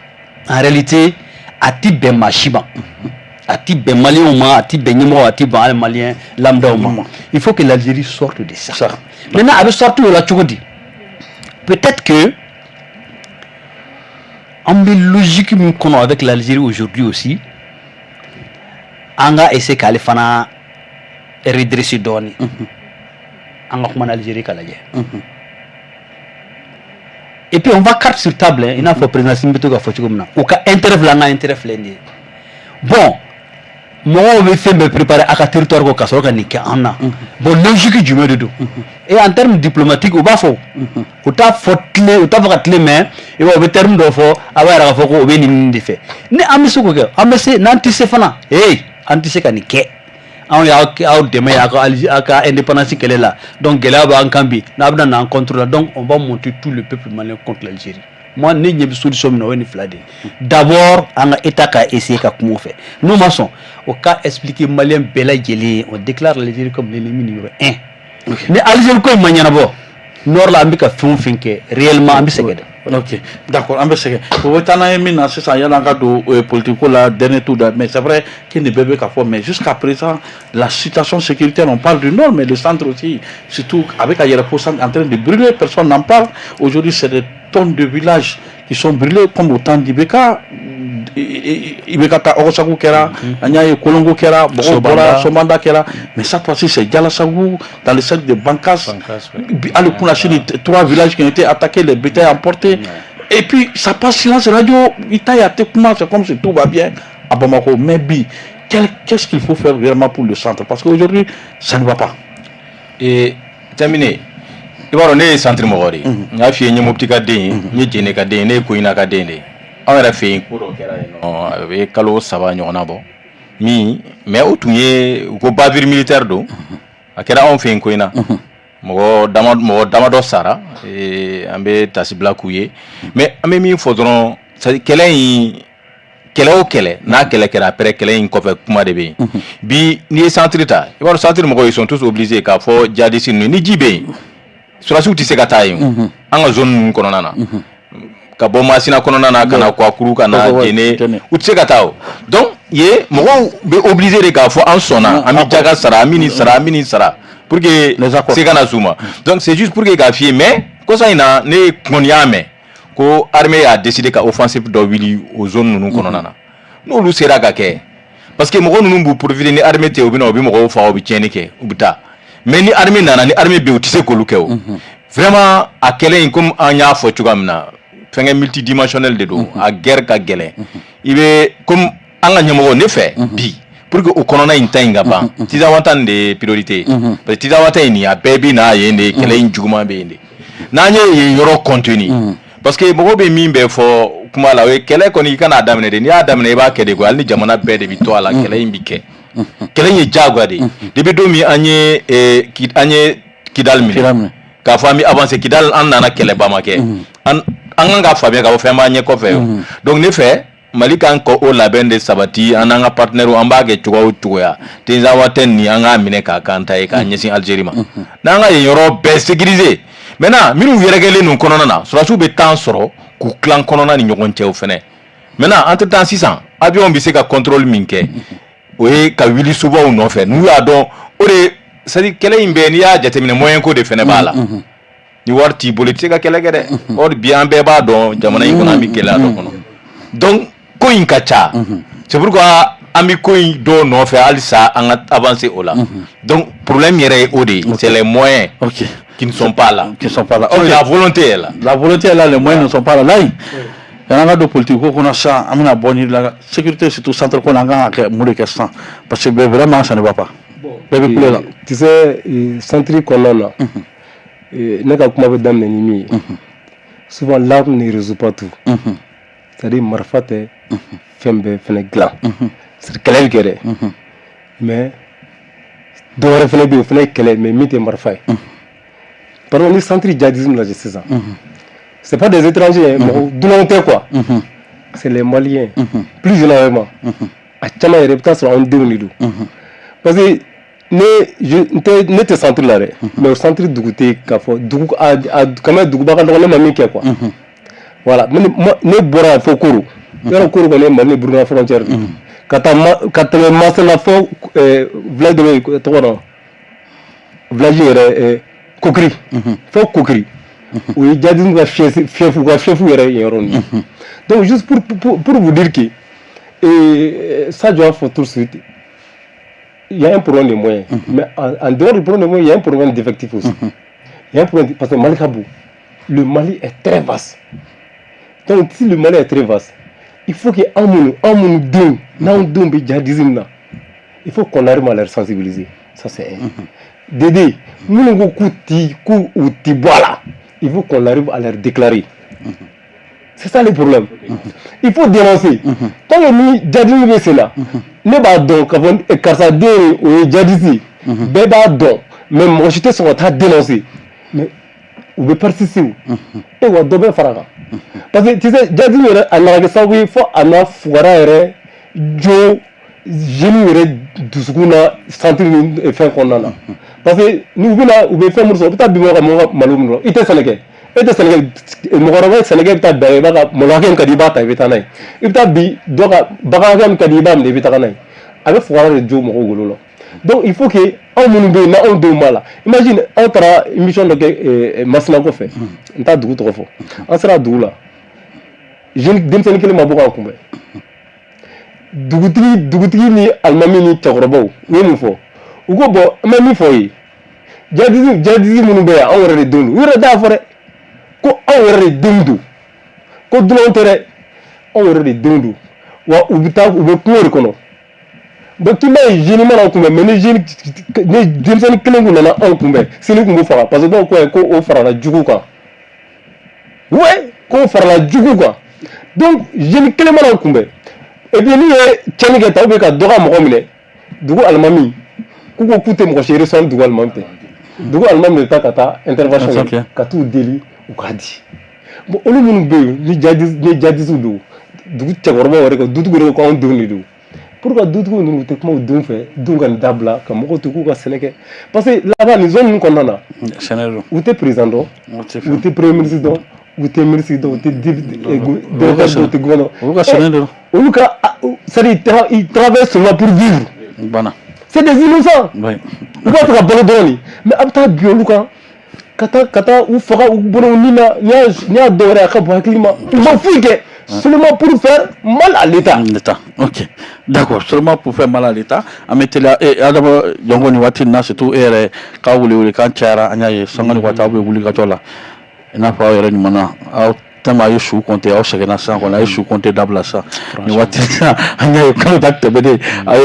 en réalité a ti bɛn maa si ma a ti bɛn maliyɛnw ma a ti bɛn ɲɛmɔgɔw a ti bɛn hali maliyɛn lambdaw ma il faut que l'Algérie sorte de ça maintenant a bɛ sortir o la cogo di peut-être que an bɛ logique min kɔnɔ avec l'Algérie aujourd'hui aussi an ka essayer k'ale fana redresser dɔɔni an ka kuma n'Algérie ka lajɛ et puis on va carte sur table il n'a pas président Simbi to ka fɔ cogo min na o ka intérêt filɛ an ka intérêt filɛ nin ye bon mɔgɔw bɛ fɛn bɛɛ préparer a ka territoire ko ka sɔrɔ ka nin kɛ an na bon logique jumɛn de don et en termes diplomatiques u b'a fɔ u t'a fɔ tile u t'a fɔ ka tile mɛ i b'a u bɛ terme dɔ fɔ a b'a yɛrɛ k'a fɔ ko o bɛ nin de fɛ ni an bɛ se k'o kɛ an bɛ se n'an tɛ se fana an tɛ se ka nin kɛ anw y'aw dɛmɛ a ka indépendance kɛlɛ la donc gɛlɛya b'an kan bi n'a bɛna n'an contre la donc on va monter tout le peuple malien contre l'Algérie moi ne ɲɛ bɛ solution min na o ye nin fila de ye d'abord an ka état ka essayer ka kuma o fɛ n'o ma sɔn o ka expliquer malien bɛɛ lajɛlen ye on déclare l'Algérie comme l'ennemi numéro 1 ni Algérie ko in ma ɲɛnabɔ nord la an bɛ ka fɛn o fɛn kɛ réellement an bɛ sɛgɛn dɛ. Ok, d'accord, an bɛ sɛgɛn o bɛ taa n'an ye min na sisan yan'an ka don politique ko la dernier tour da mais c'est vrai que nin bɛɛ bɛ ka fɔ mais jusqu'à présent la situation sécuritaire on parle du nord mais le centre aussi surtout avec Ayerefo en train de brûler personne n'en parle aujourd'hui c'est des tonnes de villages qui sont brûlés comme au temps d'Ibeka ta Orosagu kɛra an y'a ye Kolongo kɛra mɔgɔw bɔra Somanda kɛra mais cette fois-ci c'est Dialasagu dans le secteur de Bankas hali kunasini 3 villages qui ont été attaqués les bétails emportés et puis ça passe silence radio Itaya Tekuma c'est comme si tout va bien à Bamako mais bi qu'est-ce qu'il faut faire vraiment pour le centre parce qu'aujourd'hui ça ne va pas et terminé i b'a dɔn ne ye centre mɔgɔ de ye n y'a f'i ye n ye Mopti ka den ye n ye Jene ka den ye ne ye Koyina ka den de ye anw yɛrɛ fɛ yen ko dɔ kɛra yen nɔ a bɛ kalo 3 ɲɔgɔnna bɔ min mais o tun ye u ko bavure militaire don a kɛra anw fɛ yen Koyina mɔgɔ damadɔ sara an bɛ tasibila k'u ye mais an bɛ min fɔ dɔrɔn kɛlɛ o kɛlɛ n'a kɛlɛ kɛra après kɛlɛ in kɔfɛ kuma de bɛ yen bi n'i ye centre ta i b'a dɔn centre mɔgɔw ils sont tous obligés k'a fɔ djihadiste ninnu ni ji bɛ yen surasiw tɛ se ka taa yen an ka zone ninnu kɔnɔna na ka bɔ Masina kɔnɔna na ka na Kwakuru ka na Jene u tɛ se ka taa o donc ye mɔgɔw bɛ obligé de k'a fɔ an sɔnna an bɛ jaga sara an bɛ nin sara pour que se kana s'u ma donc c'est juste pour que k'a f'i ye mais kosa in na ne kɔni y'a mɛn ko armée y'a décidé ka offensive dɔ wuli o zone ninnu kɔnɔna na n'olu sera ka kɛ parce que mɔgɔ ninnu b'u profiter ni armée tɛ u bɛ na u bɛ mɔgɔw faga u bɛ tiɲɛni kɛ u bɛ taa mais ni armée nana ni armée bɛ u tɛ se k'olu kɛ o vraiment a kɛlɛ in comme an y'a fɔ cogoya min na fɛngɛ multidimensionnel de don a guerre ka gɛlɛn i bɛ comme an ka ɲɛmɔgɔ ne fɛ bi pour que o kɔnɔna in ta in ka ban Tizawata nin de ye priorité parce que Tizawata in nin a bɛɛ bɛ na yen de kɛlɛ in juguman bɛ yen de n'an ye yen yɔrɔ contenu parce que mɔgɔw bɛ min bɛ fɔ kuma la o ye kɛlɛ kɔni i kana daminɛ de n'i y'a daminɛ i b'a kɛ de quoi hali ni jamana bɛɛ de bɛ to a la kɛlɛ in bɛ kɛ kɛlɛ in ye diyagoya de ye depuis don min an ye Kidal minɛ k'a fɔ an bɛ avancer Kidal an nana kɛlɛba ma kɛ an kan ka faamuya k'a fɔ fɛn b'an ɲɛ kɔfɛ donc ne fɛ Mali kan ka o labɛn de sabati an n'an ka partenaires an b'a kɛ cogoya o cogoya Tizawata ni an k'a minɛ k'a kan ta ye k'a ɲɛsin Algérie ma n'an ka yen yɔrɔ bɛɛ sécuriser maintenant minnu yɛrɛkɛlen ninnu kɔnɔna na surasiw bɛ temps sɔrɔ k'u tilan kɔnɔna ni ɲɔgɔn cɛ o fɛnɛ maintenant entre temps sisan avion bɛ se ka contrôle min kɛ o ye ka wuli sobaw nɔfɛ n'u y'a dɔn o de c'est à dire kɛlɛ in bɛɛ n'i y'a jateminɛ moyen ko de fɛnɛ b'a la ni wari t'i bolo i tɛ se ka kɛlɛ kɛ dɛ or bi an bɛɛ b'a dɔn jamana in kɔnɔ an bɛ gɛlɛya dɔ kɔnɔ donc ko in ka ca c'est pourquoi an bɛ ko in dɔw nɔfɛ halisa an ka avancer o la donc problème yɛrɛ ye o de ye c'est les moyens qui ne sont pas là la volonté est là les moyens ne sont pas là là y'an ka don politique ko kɔnɔ sisan an bɛna bɔ ni la sécurité surtout centre ko la an kan ka kɛ mun de kɛ sisan parce que vraiment ça ne va pas bɛɛ bɛ kule la tu sais centre kɔnɔna na ne ka kuma bɛ daminɛ ni min ye souvent l'arme ne résout pas tout. C'est-à-dire marifa tɛ fɛn bɛɛ fɛnɛ dilan. C'est kɛlɛ bɛ kɛ dɛ. Mais dɔw wɛrɛ fɛnɛ bɛ yen o fɛnɛ ye kɛlɛ mais min tɛ marifa ye. Par exemple ni centre djihadisme lajɛ sisan. C'est pas des étrangers mɔgɔ dunanw tɛ quoi. C'est les Maliens. Plus généralement. A caman yɛrɛ i bɛ taa sɔrɔ anw denw de don. Parce que ne tɛ centre la dɛ. Mais o centre dugu tɛ k'a fɔ dugu quand même duguba ka dɔgɔ ne ma min kɛ quoi. Voilà, ne bɔra yan fo Koro. Yɔrɔ Koro kɔni ye Mali ni Burukina frontière de. Ka tɛmɛ Masala fo village dɔ bɛ yen tɔgɔ dɔn. Village yɛrɛ Kokiri. Fo Kokiri. O ye djihadisme ka fief yɛrɛ yen yɔrɔ nin. Donc juste pour vous dire que ça doit faire tout de suite. Il y a un problème de moyens. Mais en dehors du problème de moyens, il y a un problème d'effectifs aussi. Il y a un problème parce que le Mali est très vaste. Donc si le Mali est très vaste, il faut que il faut qu'on arrive à les sensibiliser. Ça c'est Dédé, il faut qu'on arrive à leur déclarer. C'est ça le problème. Il faut dénoncer. Tant que nous, djihadisme c'est là. Ne pas donc car ça dé ou djihadisme. Beba donc même moi j'étais sur ta dénoncer. Mais on veut participer. Et on doit faire. Parce que tu sais djihadisme à la ça oui faut ana fuara jo génie dusukuna centre fait qu'on a. Parce que nous venons ou faire morceau peut-être bimo malum ite Sénégal. Et Sénégal mɔgɔkɔrɔba Sénégal bɛ taa da i b'a ka mɔlɔkɛ min ka di i b'a ta i bɛ taa n'a ye i bɛ taa bi dɔ ka bagan min ka di i b'a minɛ i bɛ taga n'a ye a bɛ fugara de jo mɔgɔw golo la donc il faut que anw minnu bɛ yen n'anw denw b'a la imagine anw taara émission dɔ kɛ Masina kɔfɛ n t'a dugu tɔgɔ fɔ an sera dugu la denmisɛnnin kelen ma bɔ k'an kunbɛn dugutigi ni alimami ni cɛkɔrɔbaw u ye mun fɔ u ko bon an bɛ min fɔ ye djihadisme minnu bɛ yan anw yɛrɛ de denw don u yɛrɛ t'a fɔ dɛ. Ko aw yɛrɛ de denw don ko dunanw tɛ dɛ aw yɛrɛ de denw don wa u bɛ kungo de kɔnɔ donc k'i b'a ye jeune mana kunbɛn mais ni denmisɛnnin kelen kun nana anw kunbɛn sini kun b'u faga parce que dɔw ko ko o farala jugu kan ouais k'o farala jugu kan donc jeune kelen mana kunbɛn et puis n'u ye tiɲɛni kɛ ta ou bien ka dɔ ka mɔgɔ minɛ dugu alimami k'u ko k'u tɛ mɔgɔ si reçoit dugu alimami tɛ dugu alimami de taa ka taa intervention kɛ ka t'u deli. U k'a di bon olu minnu bɛ yen ni djihadistes don dugu cɛkɔrɔbaw yɛrɛ kan dutigiw yɛrɛ ko anw denw de don pour que dutigiw ninnu u tɛ kuma u denw fɛ denw ka nin dabila ka mɔgɔw to k'u ka sɛnɛ kɛ parce que là-bas nin zone ninnu kɔnɔna na u tɛ président dɔn u tɛ premier ministre dɔn u tɛ ministre dɔn u tɛ directeur dɔn u tɛ gouverneur olu ka sɛnɛ dɔn olu ka c'est-à-dire ils travaillent seulement pour vivre c'est des innocents u b'a fɛ ka balo dɔrɔn de mais a bɛ taa bin olu kan. Kata ou faga ou bono nina nia dɔwɛrɛ a ka bon hakili ma u ma foyi kɛ seulement pour faire mal à l'État. Ok, d'accord, seulement pour faire mal à l'État. An bɛ teliya Adama Jɔnko nin waati in na surtout e yɛrɛ ka wele kan cayara an y'a ye sanga ni waati aw bɛ wuli ka jɔ la i n'a fɔ aw yɛrɛ ɲuman na aw tellement a ye su compter aw sɛgɛnna sisan kɔni a ye su compter dabila sisan nin waati an y'a ye kalo ta tɛmɛnen a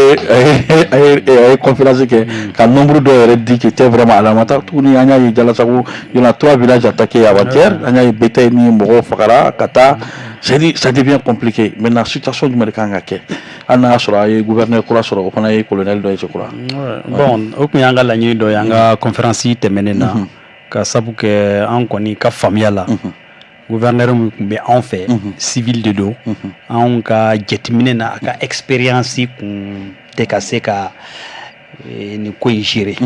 ye conférence kɛ ka nombre dɔw yɛrɛ di qui était vraiment alarmant tuguni an y'a ye Jalasago il y en a 3 villages attaqués avant-hier an y'a ye bétail ni mɔgɔw fagara ka taa c'est-à-dire ça devient compliqué maintenant situation jumɛn de kan ka kɛ hali n'a y'a sɔrɔ a ye gouverneur kura sɔrɔ o fana ye colonel dɔ ye je crois. Bon o tun y'an ka laɲini dɔ ye an ka conférence tɛmɛnen na ka sabu kɛ an kɔni ka faamuya la. Gouverneur mun kun bɛ anw fɛ civil de don anw ka jateminɛ na a ka expérience kun tɛ ka se ka nin ko in gérer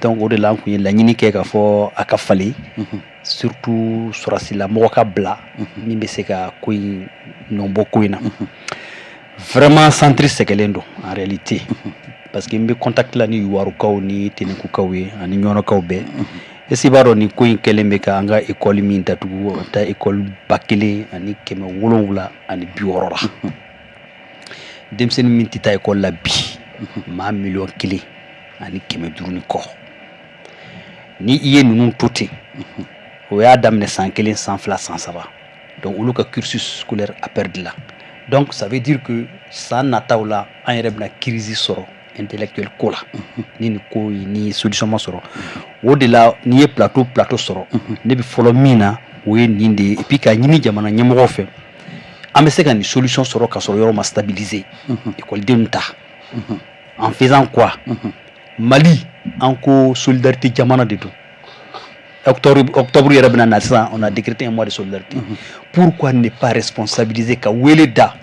donc o de la an kun ye laɲini kɛ k'a fɔ a ka falen surtout sɔrɔsila mɔgɔ ka bila min bɛ se ka ko in nɔbɔ ko in na vraiment centre sɛgɛlen don en réalité parce que n bɛ contact la ni Yuwarukaw ni Tenekukaw ye ani Ɲɔnɔkaw bɛɛ est-ce que b'a dɔn ni ko in kɛlen bɛ ka an ka école min datugu a bɛ taa école 1760 ani 60 la denmisɛnnin min tɛ taa école la bi maa 1,5 ani 500 ni kɔ ni i ye ninnu to ten o y'a daminɛ san 1 san 2 san 3 donc olu ka cursus scolaire a perdu la donc ça veut dire que san nataw la an yɛrɛ bɛna crise sɔrɔ intellectuel ko la ni ni ko ni solution ma sɔrɔ o de la ni ye plateau sɔrɔ ne bɛ fɔlɔ min na o ye nin de ye et puis ka ɲini jamana ɲɛmɔgɔw fɛ an bɛ se ka nin solution sɔrɔ ka sɔrɔ yɔrɔ ma stabiliser écoledenw ta en faisant quoi Mali en ko solidarité jamana de don octobre yɛrɛ bɛna na sisan on a décrété un mois de solidarité pourquoi ne pas responsabiliser ka wele da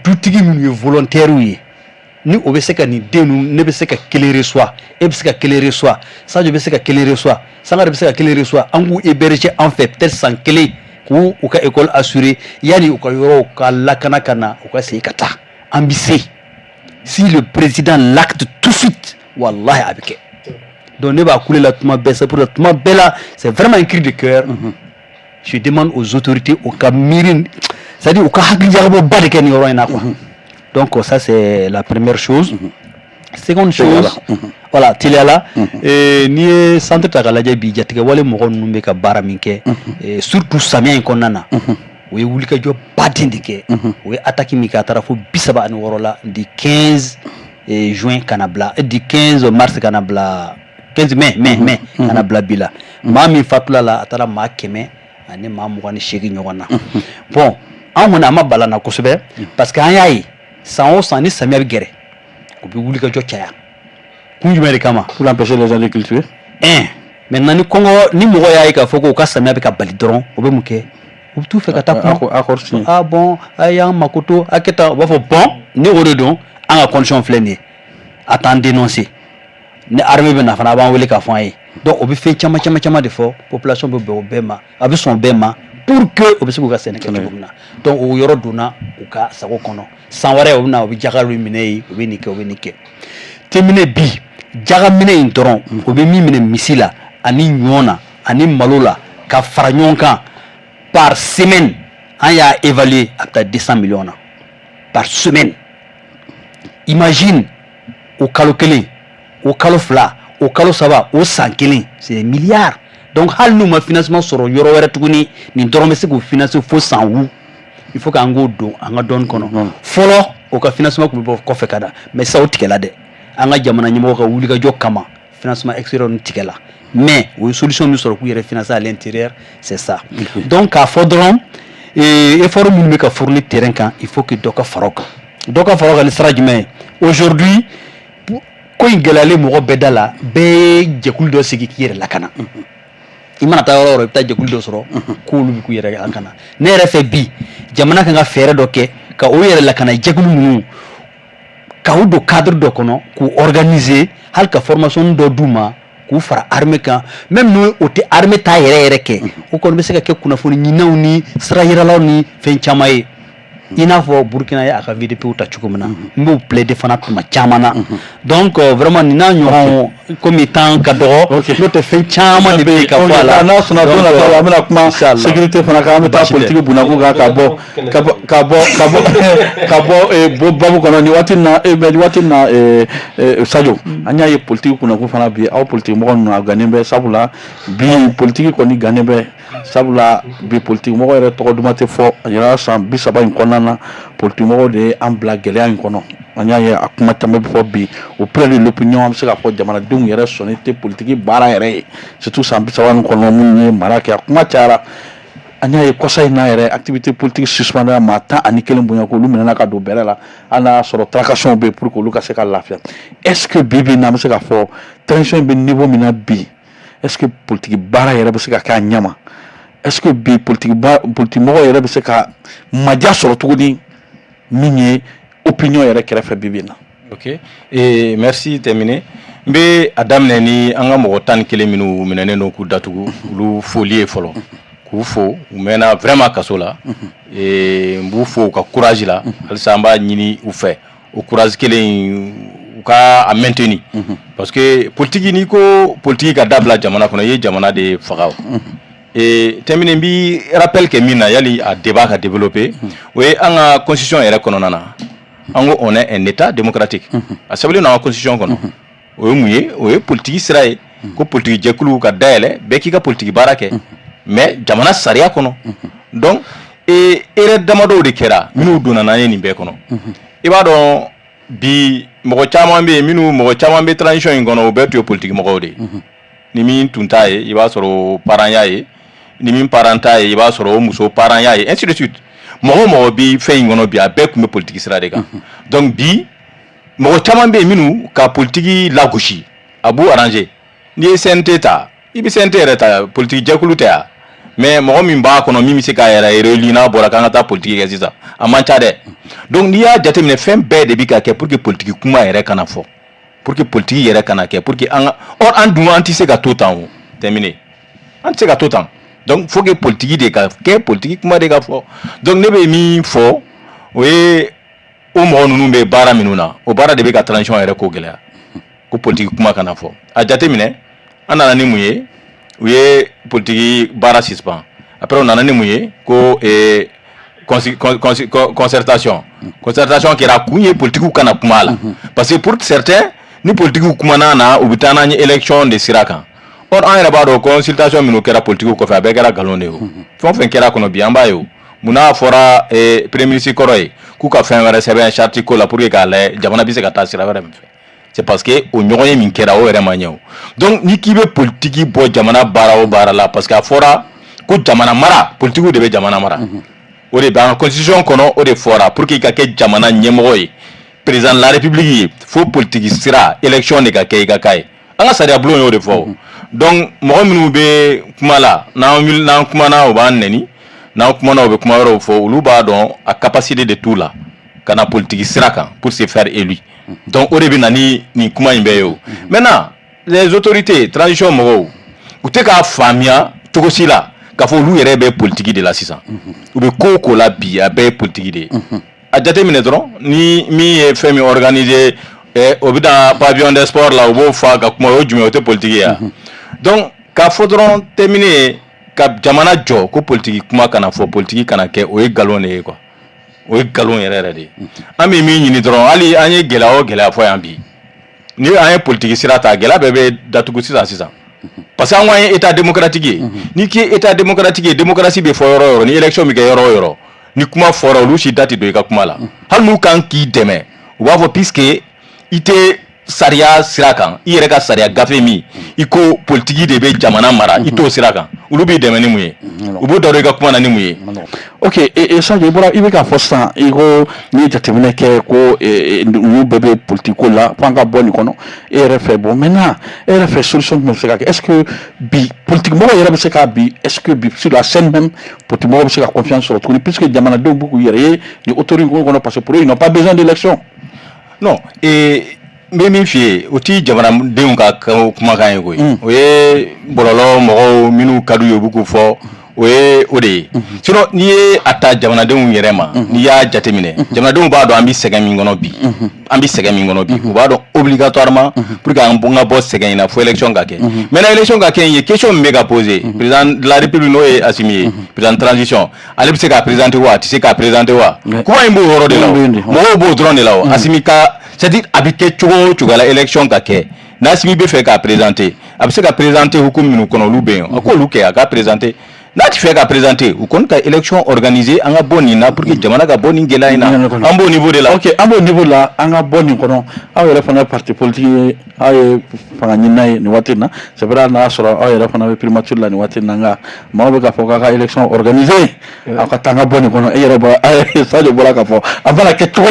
dutigi minnu ye volontaire ye ni o bɛ se ka nin den ninnu ne bɛ se ka kelen reçoit e bɛ se ka kelen reçoit Sadio bɛ se ka kelen reçoit Sangare bɛ se ka kelen reçoit an k'u héberger an fɛ peut-être san kelen k'u ka école assurer yani u ka yɔrɔw ka lakana ka na u ka segin ka taa an bɛ se si le président l'acte tout de suite wallahi a bɛ kɛ donc ne b'a kule la tuma bɛɛ c'est pour la tuma bɛɛ la c'est vraiment un cri de cœur je demande aux autorités au ka miiri c'est-à-dire u ka hakili jagabɔ ba de kɛ nin yɔrɔ in na quoi donc ça c'est la première chose seconde chose voilà Teliala n'i ye centre ta k'a lajɛ bi jatigɛ wale mɔgɔ ninnu bɛ ka baara min kɛ surtout samiya in kɔnɔna na o ye wulikajɔ baden de kɛ o ye attaque min kɛ a taara fo 36 la du 15 juin kana bila du 15 mars kana bila 15 mai kana bila bi la maa min fatula la a taara maa 100 ani maa 28 ɲɔgɔn na bon an kɔni an ma bala na kosɛbɛ parce que an y'a ye san o san ni samiya bɛ gɛrɛ o bɛ wulikajɔ caya kun jumɛn de kama pour empêcher les gens de cultiver maintenant ni kɔngɔ ni mɔgɔ y'a ye k'a fɔ k'o ka samiya bɛ ka bali dɔrɔn o bɛ mun kɛ u bɛ t'u fɛ ka taa kuma bon a y'an mako to a kɛ tan u b'a fɔ bon ni o de don an ka condition filɛ nin ye a t'an dénoncer ni armée bɛ na fana a b'an wele k'a fɔ an ye donc o bɛ fɛn caman de fɔ population bɛ bɛn o bɛɛ ma a bɛ sɔn o bɛɛ ma pour que o bɛ se k'u ka sɛnɛ kɛ cogo min na donc o yɔrɔ donna u ka sago kɔnɔ san wɛrɛ o bɛ na o bɛ jagaro minɛ ye o bɛ nin kɛ o bɛ nin kɛ terminé bi jaga minɛ in dɔrɔn o bɛ min minɛ misi la ani ɲɔ na ani malo la ka fara ɲɔgɔn kan par semaine an y'a évaluer a bɛ taa 200 millions na par semaine imagine o kalo kelen o kalo fila o kalo saba o san kelen c'est des milliards donc hali n'u ma financement sɔrɔ yɔrɔ wɛrɛ tuguni nin dɔrɔn bɛ se k'o financer fo san wu il faut k'an k'o don an ka dɔɔni kɔnɔ fɔlɔ o ka financement tun bɛ bɔ kɔfɛ ka da mais sisan o tigɛla dɛ an ka jamana ɲɛmɔgɔ ka wulikajɔ kama financement extérieur ninnu tigɛla mais o ye solution min sɔrɔ k'u yɛrɛ financer à l'intérieur c'est ça donc k'a fɔ dɔrɔn effort minnu bɛ ka fournir terrain kan il faut que dɔ ka fara o kan dɔ ka fara o kan ni sira jumɛn ye aujourd'hui ko in gɛlɛyalen mɔgɔ bɛɛ da la bɛɛ ye jɛkulu dɔ sigi k'i yɛrɛ lakana i mana taa yɔrɔ o yɔrɔ i bɛ taa jɛkulu dɔ sɔrɔ k'olu bɛ k'u yɛrɛ lakana ne yɛrɛ fɛ bi jamana kan ka fɛɛrɛ dɔ kɛ ka o yɛrɛ lakana jɛkulu ninnu ka u don cadre dɔ kɔnɔ k'u organiser hali ka formation dɔ d'u ma k'u fara armée kan même n'o o tɛ armée ta yɛrɛ kɛ o kɔni bɛ se ka kɛ kunnafoni ɲininaw ni sira yiralaw ni fɛn caman ye i n'a fɔ Burkina ye a ka VDP ta cogo min na n b'o plaider fana tuma caman na donc vraiment nin n'a ɲɔgɔn komi temps ka dɔgɔ n'o tɛ fɛn caman de bɛ yen ka fɔ a la n'a sɔnna don nataw la an bɛna kuma sécurité fana kan an bɛ taa politique bunakun kan ka bɔ babu kɔnɔ nin waati in na Sadio an y'a ye politique kunnakun fana bi aw politique mɔgɔ ninnu a gannen bɛ sabula bi politique kɔni gannen bɛ sabula bi politique mɔgɔ yɛrɛ tɔgɔ duman tɛ fɔ a yɛrɛ san 30 in kɔnɔna na politique mɔgɔw de ye an bila gɛlɛya in kɔnɔ an y'a ye a kuma caman bɛ fɔ bi auprès de l'opinion an bɛ se k'a fɔ jamanadenw yɛrɛ sɔnni tɛ politique baara yɛrɛ ye surtout san 30 in kɔnɔ minnu ye mara kɛ a kuma cayara an y'a ye kɔsa in na yɛrɛ activité politique suspendue maa 11 bonya k'olu minɛna ka don bɛrɛ la hali n'a y'a sɔrɔ tracation bɛ yen pour que olu ka se ka lafiya est-ce que bi bi in na an bɛ se k'a fɔ tension in bɛ niveau min na bi est-ce que politique baara yɛrɛ bɛ se ka kɛ a ɲɛ ma est-ce que bi politique mɔgɔw yɛrɛ bɛ se ka maja sɔrɔ tuguni min ye opinion yɛrɛ kɛrɛfɛ bi bi in na. ok merci terminé n bɛ a daminɛ ni an ka mɔgɔ 11 minnu minɛnen don k'u datugu olu foli ye fɔlɔ k'u fo u mɛnna vraiment kaso la n b'u fo u ka courage la halisa an b'a ɲini u fɛ o courage kelen u ka a maintenir parce que politique n'i ko politique ka dabila jamana kɔnɔ i ye jamana de faga terminé n bi rappel kɛ min na yali a débat ka développer o ye an ka constitution yɛrɛ kɔnɔna na an ko on est un état démocratique a sɛbɛnlen don an ka constitution kɔnɔ o ye mun ye o ye politique sira ye ko politique jɛkulu ka dayɛlɛ bɛɛ k'i ka politique baara kɛ mais jamana sariya kɔnɔ donc erreur damadɔw de kɛra minnu donna n'an ye nin bɛɛ kɔnɔ i b'a dɔn bi mɔgɔ caman bɛ yen mɔgɔ caman bɛ transition in kɔnɔ o bɛɛ tun ye politique mɔgɔw de ye ni min tun t'a ye i b'a sɔrɔ parent y'a ye ni min parenta ye ba soro muso parent ya ye ainsi de suite mo bi fe ngono bi abe kuma politique sira de kan donc bi mo chaman be minu ka politique la gauche abu arranger ni sente ta ibi sente reta politique jakulu ta mais mo min ba kono mi se ka era relina bora kan ta politique ke sisa amancha de donc ni ya jate mine fem be de bi ka ke pour que politique kuma ere kana fo pour que politique ere kana ke pour que or an du anti se ka tout temps terminé anti se ka tout temps donc faut que politique de ka ke politique kuma de ka fo donc ne be mi fo we o mo nunu be bara minuna o bara de be ka transition ere ko gela ko politique kuma kana fo a jate mine anana ni muye we politique bara suspend après on anana ni muye ko concertation qui era kunye politique kana kuma la parce que pour certains ni politique kuma na ubitana ni élection de Sirakan or en era do consultation minu kera politique ko fa be kera galonde o fon fen kera kono biamba yo muna fora premier ministre koroy ku ka fen wara sebe charte ko la pour que kala jamana bi se ka ta sira wara mfe c'est parce que o nyoye min kera o era manyo donc ni kibe politique bo jamana bara o bara la parce que fora ko jamana mara politique de be jamana mara o de ba constitution kono o de fora pour que ka ke jamana nyemoy président de la république faut politique sira élection de ka ke ka kai anga saria blon yo de fo donc mo minu be kuma la na kuma na o ban neni na kuma na o be kuma ro fo lu ba don a capacité de tout là kana politique sirakan pour se faire élu donc au début nani ni kuma imbe yo maintenant les autorités transition mo ou te ka famia to ko sila ka fo lu yere be politique de la 600 ou be koko la bi a be politique de a jate mine dron ni mi fait mi organiser au bida pavillon des sports là au fa ka kuma o jume o te politique ya donc ka faudront terminer ka jamana jo ko politique kuma kana fo politique kana ke o e galon e quoi o e galon yere de ami mi ni dron ali anye gela fo yambi ni anye politique sirata gela bebe datugo 600 parce que en état démocratique ni ki état démocratique démocratie be fo yoro ni élection mi ke yoro ni kuma fora lu shi dati do ka kuma la hal nu kan ki deme wa vo puisque ite saria sirakan ire ka saria gafe mi iko politique de be jamana mara ito sirakan ulu bi deme ni muye ubu do ka kuma na ni muye ok et ça je bora ibe ka fosta iko ni jatemene ke ko nu bebe politiko la panga boni kono et refait bon maintenant et refait solution me se ka est-ce que bi politique mo yere be se ka bi est-ce que bi sur la scène même politique mo be se ka confiance sur tout puisque jamana do beaucoup yere ni autorité kono parce que pour eux ils n'ont pas besoin d'élection non et même fie oti jamana deun ka kuma kan yego oye bololo mo minu kadu yo buku fo oye ode sinon ni ata jamana deun yerema ni ya jatemine jamana deun ba do ambi segen mi ngono bi o ba do obligatoirement pour que nga boss segen na fo élection ka ke mais na élection ka ke ye question méga poser président de la république no e assimilé président transition ali se ka présenter wa ti se ka présenter wa kuma imbo horo de lawo mo bo drone de lawo asimika c'est-à-dire habiter tu la élection ka ke na simi be fait ka présenter abse ka présenter hukum minu kono lu ben ko lu ke ka présenter na ti fait ka présenter ou kon ka élection organisée anga boni na pour que jamana ka boni ngela ina ambo niveau de la ok ambo niveau la anga boni kono awere fana parti politique ay fanga nyinay ni watina c'est vrai na sura awere fana primature la ni watina nga mabe ka foka ka élection organisée akatanga boni kono eyere ba ça de bola ka fo avant que trop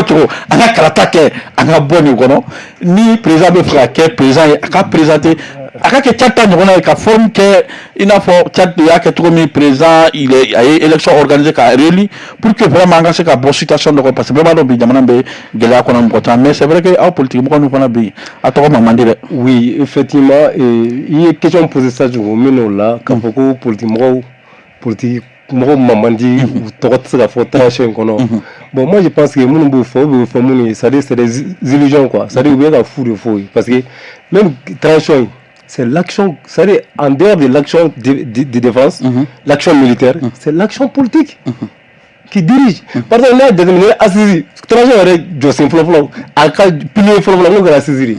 anga karata ke anga boni kono ni président be fra ke président aka présenter aka ke tata ngona ka forme que ina fo chat ya ke tout comme président il est élection organisée ka réuni pour que vraiment anga se ka bonne situation de parce que vraiment do bi jamana be gela ko na mkota mais c'est vrai que en politique mo ko na bi atoko mamandire oui effectivement il est question poser ça du mino là quand beaucoup politique mo mamandi to ko tsaka fo transition kono bon moi je pense que mon beau faut mon c'est des illusions quoi ça dit bien la fou de fou parce que même transition c'est l'action, c'est en dehors de l'action de défense, l'action militaire, c'est l'action politique qui dirige. Par exemple, on a déterminé Assisi, transition avec Joseph Floflo, à cas pilier Floflo, à Assisi.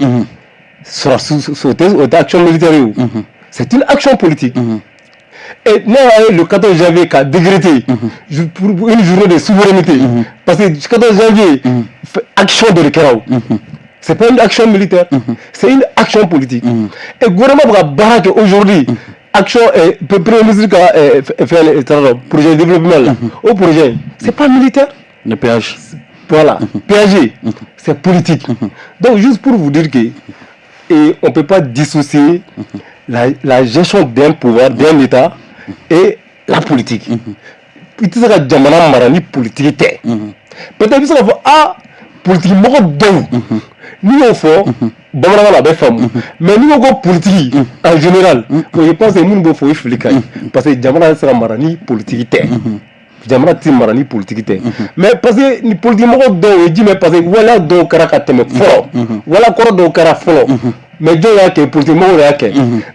Sur l'action militaire, c'est une action politique. Et nous, le 14 janvier, qui a décrété pour une journée de souveraineté, parce que le 14 janvier, action de l'écran. C'est pas une action militaire, c'est une action politique. Et le gouvernement va barrer aujourd'hui, action premier ministre qui a fait un projet de développement là, au projet, c'est pas militaire. Le péage. Voilà, PAG, c'est politique. Donc juste pour vous dire que on ne peut pas dissocier la gestion d'un pouvoir, d'un État et la politique. Il y a des gens qui politique. Peut-être que ça va politique, nous on fait, mais nous on politique en général. Je pense que nous on fait parce que jamana sera marani politique. Jamana ti marani politique. Mais parce que ni politique moko do dit mais parce que voilà do karaka teme folo. Voilà koro do kara folo. Mais Dieu a que politique moko ya que.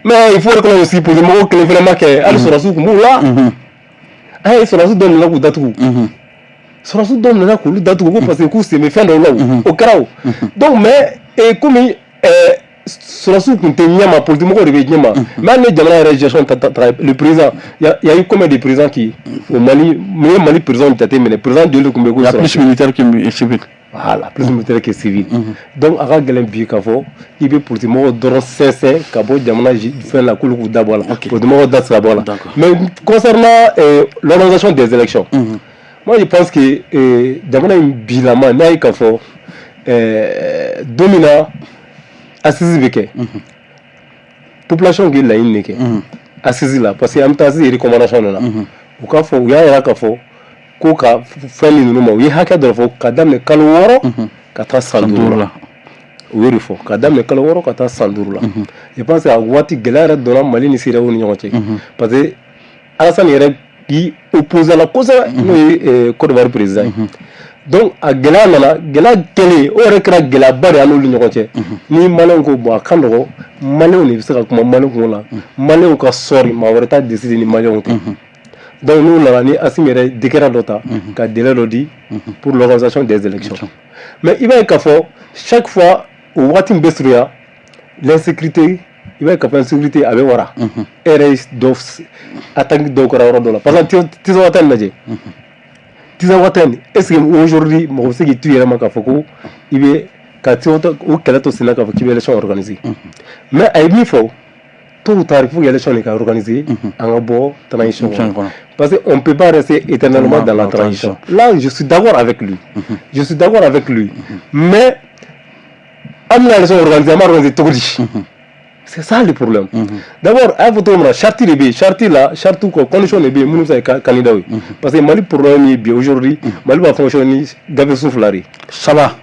Mais il faut reconnaître aussi politique moko que vraiment que ali sura su kumbu là. Ay sura su don la ku datu. Sura su don la ku datu parce que ku c'est me fin de là au karao. Donc mais et comme Surasu kun te nyama politique moko rebe nyama mais les jamana gestion le président il y a eu combien de présidents qui au Mali président tâté mais le président de l'Ukumbe il y a plus militaire que civil. Voilà, plus militaire que civil. Donc aga gelen bi ka fo il be politique moko doro sincère ka bo jamana fait la kulu d'abord politique moko d'asra bola. Mais concernant l'organisation des élections moi je pense que jamana bilama nay ka fo domina assise beke population qui la ineke assise là parce que am ta si recommandation là ou ka fo ya ya ka fo ko ka fali nunu ma wi haka do fo kadam ne kalo woro ka ta sanduru la wiri fo kadam ne kalo woro ka ta sanduru la je pense à wati gelare do na mali ni sira woni ñoce parce que Alassane yere qui oppose à la cause no Côte d'Ivoire président donc a gela nana gela télé o rekra gela bari anu li ñokote ni malon ko bo akando malon ni bisa ko malon ko la malon ko sori ma warata décider ni malon te donc nous là ni asimere décret dota ka délai lodi pour l'organisation des élections mais il va y fo chaque fois au watin bestruya l'insécurité il va y avoir insécurité avec wara RS dof attaque do ko rawro do la parce que tizo watan naje est-ce qu'aujourd'hui, je sais que tu es là, il y a une élection organisée. Mais il faut, tôt ou tard, il faut que l'élection soit organisée en bonne transition. Parce qu'on ne peut pas rester éternellement dans la transition. Là, je suis d'accord avec lui. Je suis d'accord avec lui. Mais, on a l'élection organisée, c'est ça le problème. D'abord, il faut que Charti là, Charti condition est bien, nous sommes candidats. Parce que Mali problème est bien aujourd'hui, Mali va fonctionner, Gabriel Souflari. Ça va.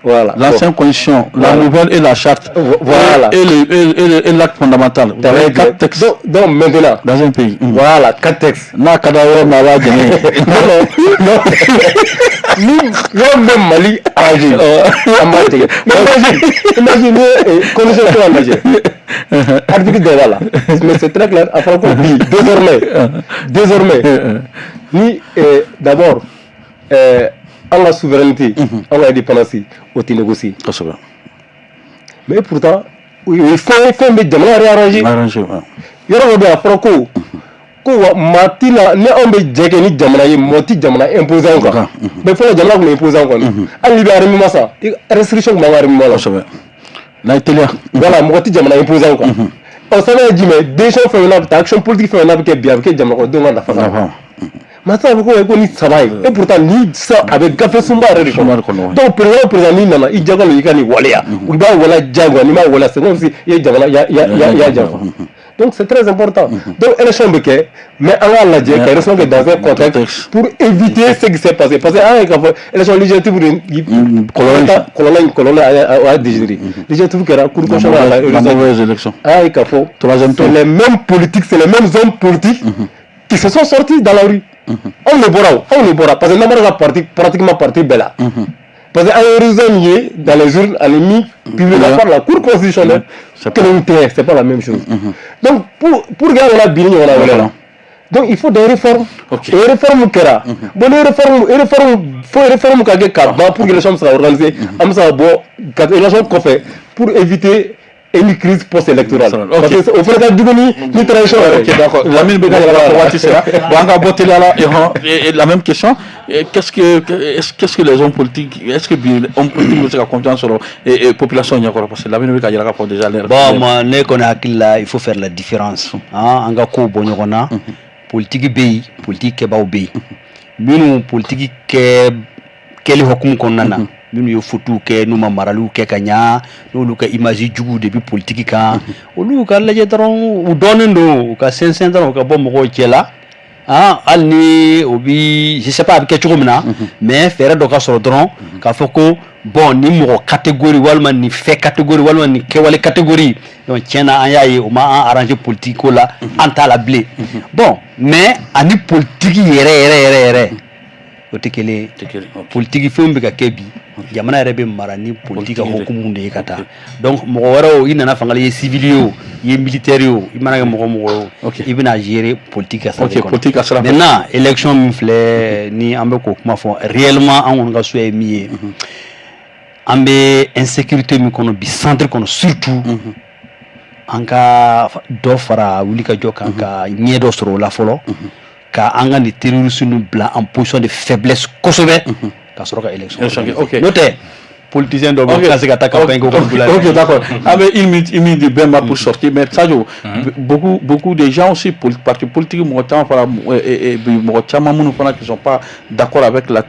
Voilà. L'ancienne condition, la nouvelle et la charte. Voilà. Et l'acte fondamental. Vous avez 4 textes. Donc maintenant. Dans un pays. Voilà, 4 textes. Na Kadawa Mala Gagné. Non. Nous, même Mali, âgé. Imaginez, condition que l'on a. Article de là. Mais c'est très clair. À Franco, désormais. Ni, d'abord, en la souveraineté, en la indépendance, on te négocie. Mais pourtant, il faut réarranger. Il y a un Franco. Ko matina ne on be jege ni jamana ye moti jamana imposant quoi mais faut la jamana ko imposant quoi an libéré mi massa restriction ma ngari mi wala la italia voilà moti jamana imposant quoi on savait dit mais des choses fait une action politique fait une que bien que jamana ko donga da fa maintenant ko ni travail et pourtant ni ça avec café sumba donc président ni nana i jagalo ikani wala ou ba wala jagwa ni ma wala c'est comme si ya jamana ya jagwa. Donc c'est très important. Donc élection béquet, mais on a la dire qu'elle est dans un contexte pour éviter ce qui s'est passé. Parce que l'élection législative colonel a dégénéré. Législative qui a cours prochain à la mauvaise élection. C'est les mêmes politiques, c'est les mêmes hommes politiques qui se sont sortis dans la rue. On le boira, parce que nous avons pratiquement parti Bella. Parce qu'un raisonnier dans les urnes, à l'ennemi, publié par la Cour constitutionnelle, c'est pas la même chose. Donc, pour gagner la bini, on a là. Donc, il faut des réformes. Et les réformes, bon, les réformes, pour que les choses soient organisées, pour éviter une crise post-électorale. Ok. Parce que au fait, ni transition. Ok, d'accord. Lamine Beka et la même question. Qu'est-ce que les hommes politiques, est-ce que les hommes politiques ont confiance sur la population Niakoro? Parce que Lamine Beka déjà l'air. Bon, moi, il faut faire la différence. En gako bonyona, politique pays, politique keba pays. Minu politique keli hokum konana. Minu yo futu ke numa maralu ke kanya, no ka image jugu depuis politique ka. Olu ka leje daron u donendo ka sensen daron ka bom ko kela. Alni obi je sais pas avec chogomna mais faire do ka soro daron ka foko bon ni mo catégorie walma ni fait catégorie walma ni kewale catégorie donc tiena ayaye o ma arranger politique la anta la blé bon mais ani politique yere otekele politique fombe ka kebi jamana rebe marani politique hokumu de kata donc mo waro ina na fangali civilio ye militaire imana mo ibina gérer politique ça maintenant élection mfle ni ambe ko kuma fo réellement on ga soué mi ambe insécurité mi kono bi centre kono surtout anka do fara wuli ka joka anka nyedo soro la folo ka anga ni terroristes nous blanc en position de faiblesse kosobe ka soro ka élection noté politicien do kasi ka ta campagne ko OK d'accord avec une minute de Bemba pour sortir mais ça beaucoup de gens aussi parti politique montant fara et chama munu fana qui sont pas d'accord avec la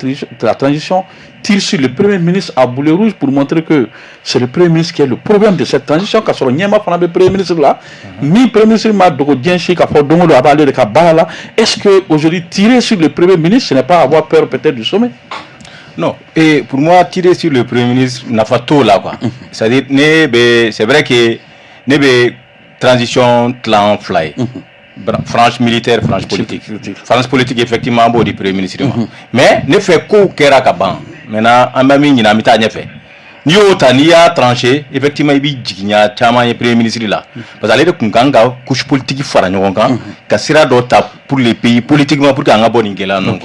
transition tire sur le premier ministre à boulet rouge pour montrer que c'est le premier ministre qui est le problème de cette transition car sur nyama fana be premier ministre là ni premier ministre ma dogo dienchi ka fo dongo do abalé de ka bala est-ce que aujourd'hui tirer sur le premier ministre ce n'est pas avoir peur peut-être du sommet? Non, et pour moi, tirer sur le Premier ministre n'a pas tout là, quoi. C'est-à-dire, c'est vrai que ne transition clan fly. France militaire, France politique. France politique, effectivement, bon, du Premier ministre. Mais ne fait qu'au Kerakaban. Maintenant, en même temps, il n'a pas fait. Ni autant ni a tranché, effectivement, il y a un Premier ministre là. Parce que les Kunganga, couche politique, Faranyoka, Kassira d'Ota pour les pays, politiquement, pour qu'un bon ingéla non.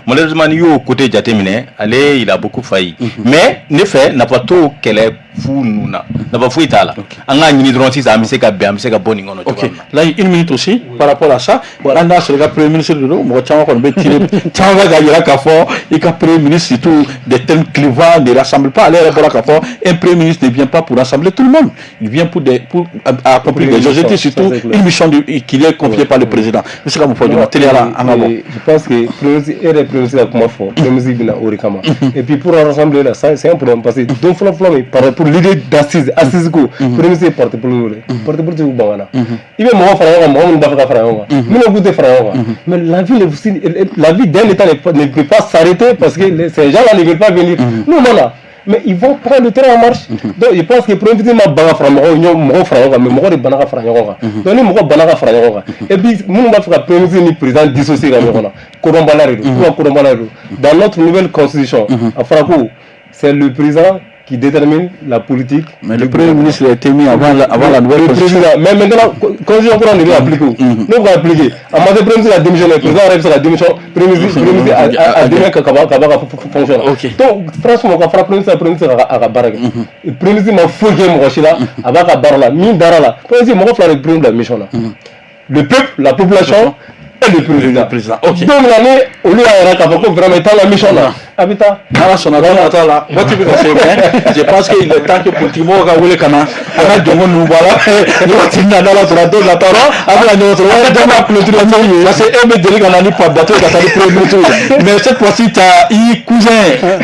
Malheureusement, au côté de Jatemine, il a beaucoup failli. Mais, ne fait, n'a pas tout qu'elle est fou, n'a pas fou Itala. En a une hydrosis à Misseka Biam, c'est bon ingono. Ok, là, une minute aussi, par rapport à ça, voilà, c'est le Premier ministre de l'eau, moi, tiens, on va tirer, tiens, on va gagner la CAFO, et qu'un Premier ministre, surtout, des thèmes clivants, ne rassemble pas, aller pour la CAFO, un Premier ministre ne vient pas pour rassembler tout le monde. Il vient pour accomplir des objectifs, surtout une mission qui est confiée par le président. C'est comme pour dire, je pense que et puis pour rassembler là, c'est un problème parce que donc pour l'idée d'assises go premier parti pour nous parti pour tout bangana il est moi frère moi on doit faire mais on goûte frère mais la vie d'un état ne peut pas s'arrêter parce que ces gens là ne veulent pas venir nous voilà mais ils vont prendre le train en marche donc je pense que premier ministre m'a banga frère moi frère mais moi de banga frère donc ni moi banga frère et puis nous va faire premier ministre ni président dissocié là dans notre nouvelle constitution à Franco c'est le président qui détermine la politique. Mais le Premier ministre a été mis avant la nouvelle constitution. Mais maintenant, quand je comprends, on devait appliquer. Nous allons appliquer. À ma Premier ministre a démissionné, le président arrive sur la démission, le Premier ministre a démissionné Kabaka fonctionne. Donc, franchement, quand le Premier ministre a barré. Le Premier ministre m'a fouillé mon rocher là, avec la barre là, mine d'ara là. Le Premier ministre m'a fait le premier de la mission là. Le peuple, la population, et le président. Donc l'année, au lieu de vraiment étant la mission là. Habita. Je pense qu'il est temps que pour Timo Gawele Kana, Ana Djongo Nubala, Yotina dans la Toronto, la Tara, avec notre parce que Aimé Derek en a pas bateau, mais cette fois-ci, tu as un cousin,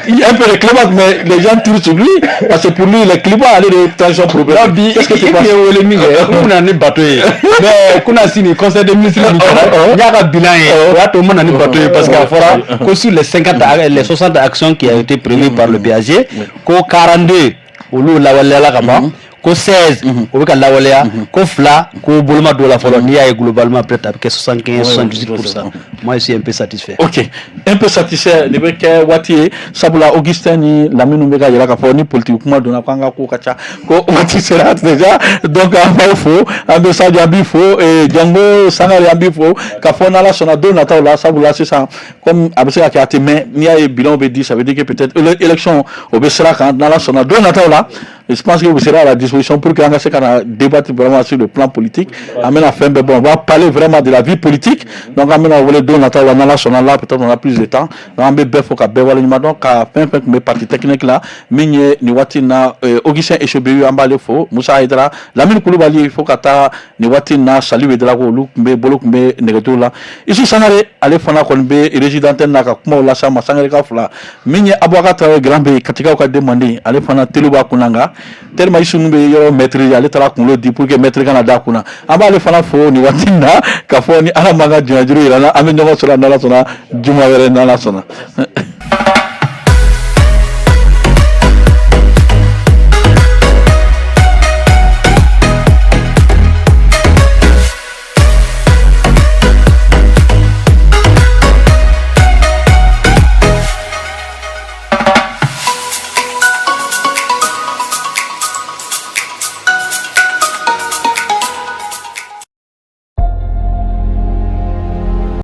un peu le climat, mais les gens tirent sur lui, parce que pour lui, le climat a des tensions problèmes. Qu'est-ce que tu penses? On a un bateau, mais qu'on a signé, conseil des ministres, il y a un bilan, tout le monde a un bateau, parce qu'à fora, que sur les 50, les 60 actions qui a été prévues par le BAG, qu'au 42, au lieu de la Walea Kama, qu'au 16, au cas de la Walea, qu'au Fla, qu'au Bolma de la Folonia est globalement prêt à 75-78%. Moi, je suis un peu satisfait. Ok, un peu satisfait. Le mec Wati, Sabula Augustin, ni la Minumega, il y a la Foni politiquement de la Kanga Kokacha, Wati sera déjà, donc un faux, un message à bifo, et Django Sangari à bifo, Kafona la Sona Donata, la Sabula, c'est ça, comme Absea qui a été mais, ni a bilan obédi, ça veut dire que peut-être l'élection au Bessera, dans la Sona Donata, je pense que vous serez à la disposition pour qu'on se débattre vraiment sur le plan politique. Bon, on va parler vraiment de la vie politique. Donc, on va peut-être on a plus de temps. Donc, on va donc mes partis techniques là, Migné, Niwatina, Augustin Echobeyu, Ambalefo, Moussa Hydra, Lamine Koulibaly, il faut qu'ata Niwatina, Salou Edrago, Loukme, Bolokme, Neredola. Ici, Sanare, Alefana Kolbe, résident Naka, Kuma, Lassa, Massangareka Fla, Migné, Abouakata, Grambe, Katika, demandé, Alefana Teluba Kunanga, tellement ils sont maîtres, Aletara Kulo, dit pour que maître Canada Kuna, Abalefana Fo, Niwatina, Kafoni, Alamaga, Djadjuru, Ameno sur la Nalasona, Jumavere Nalasona.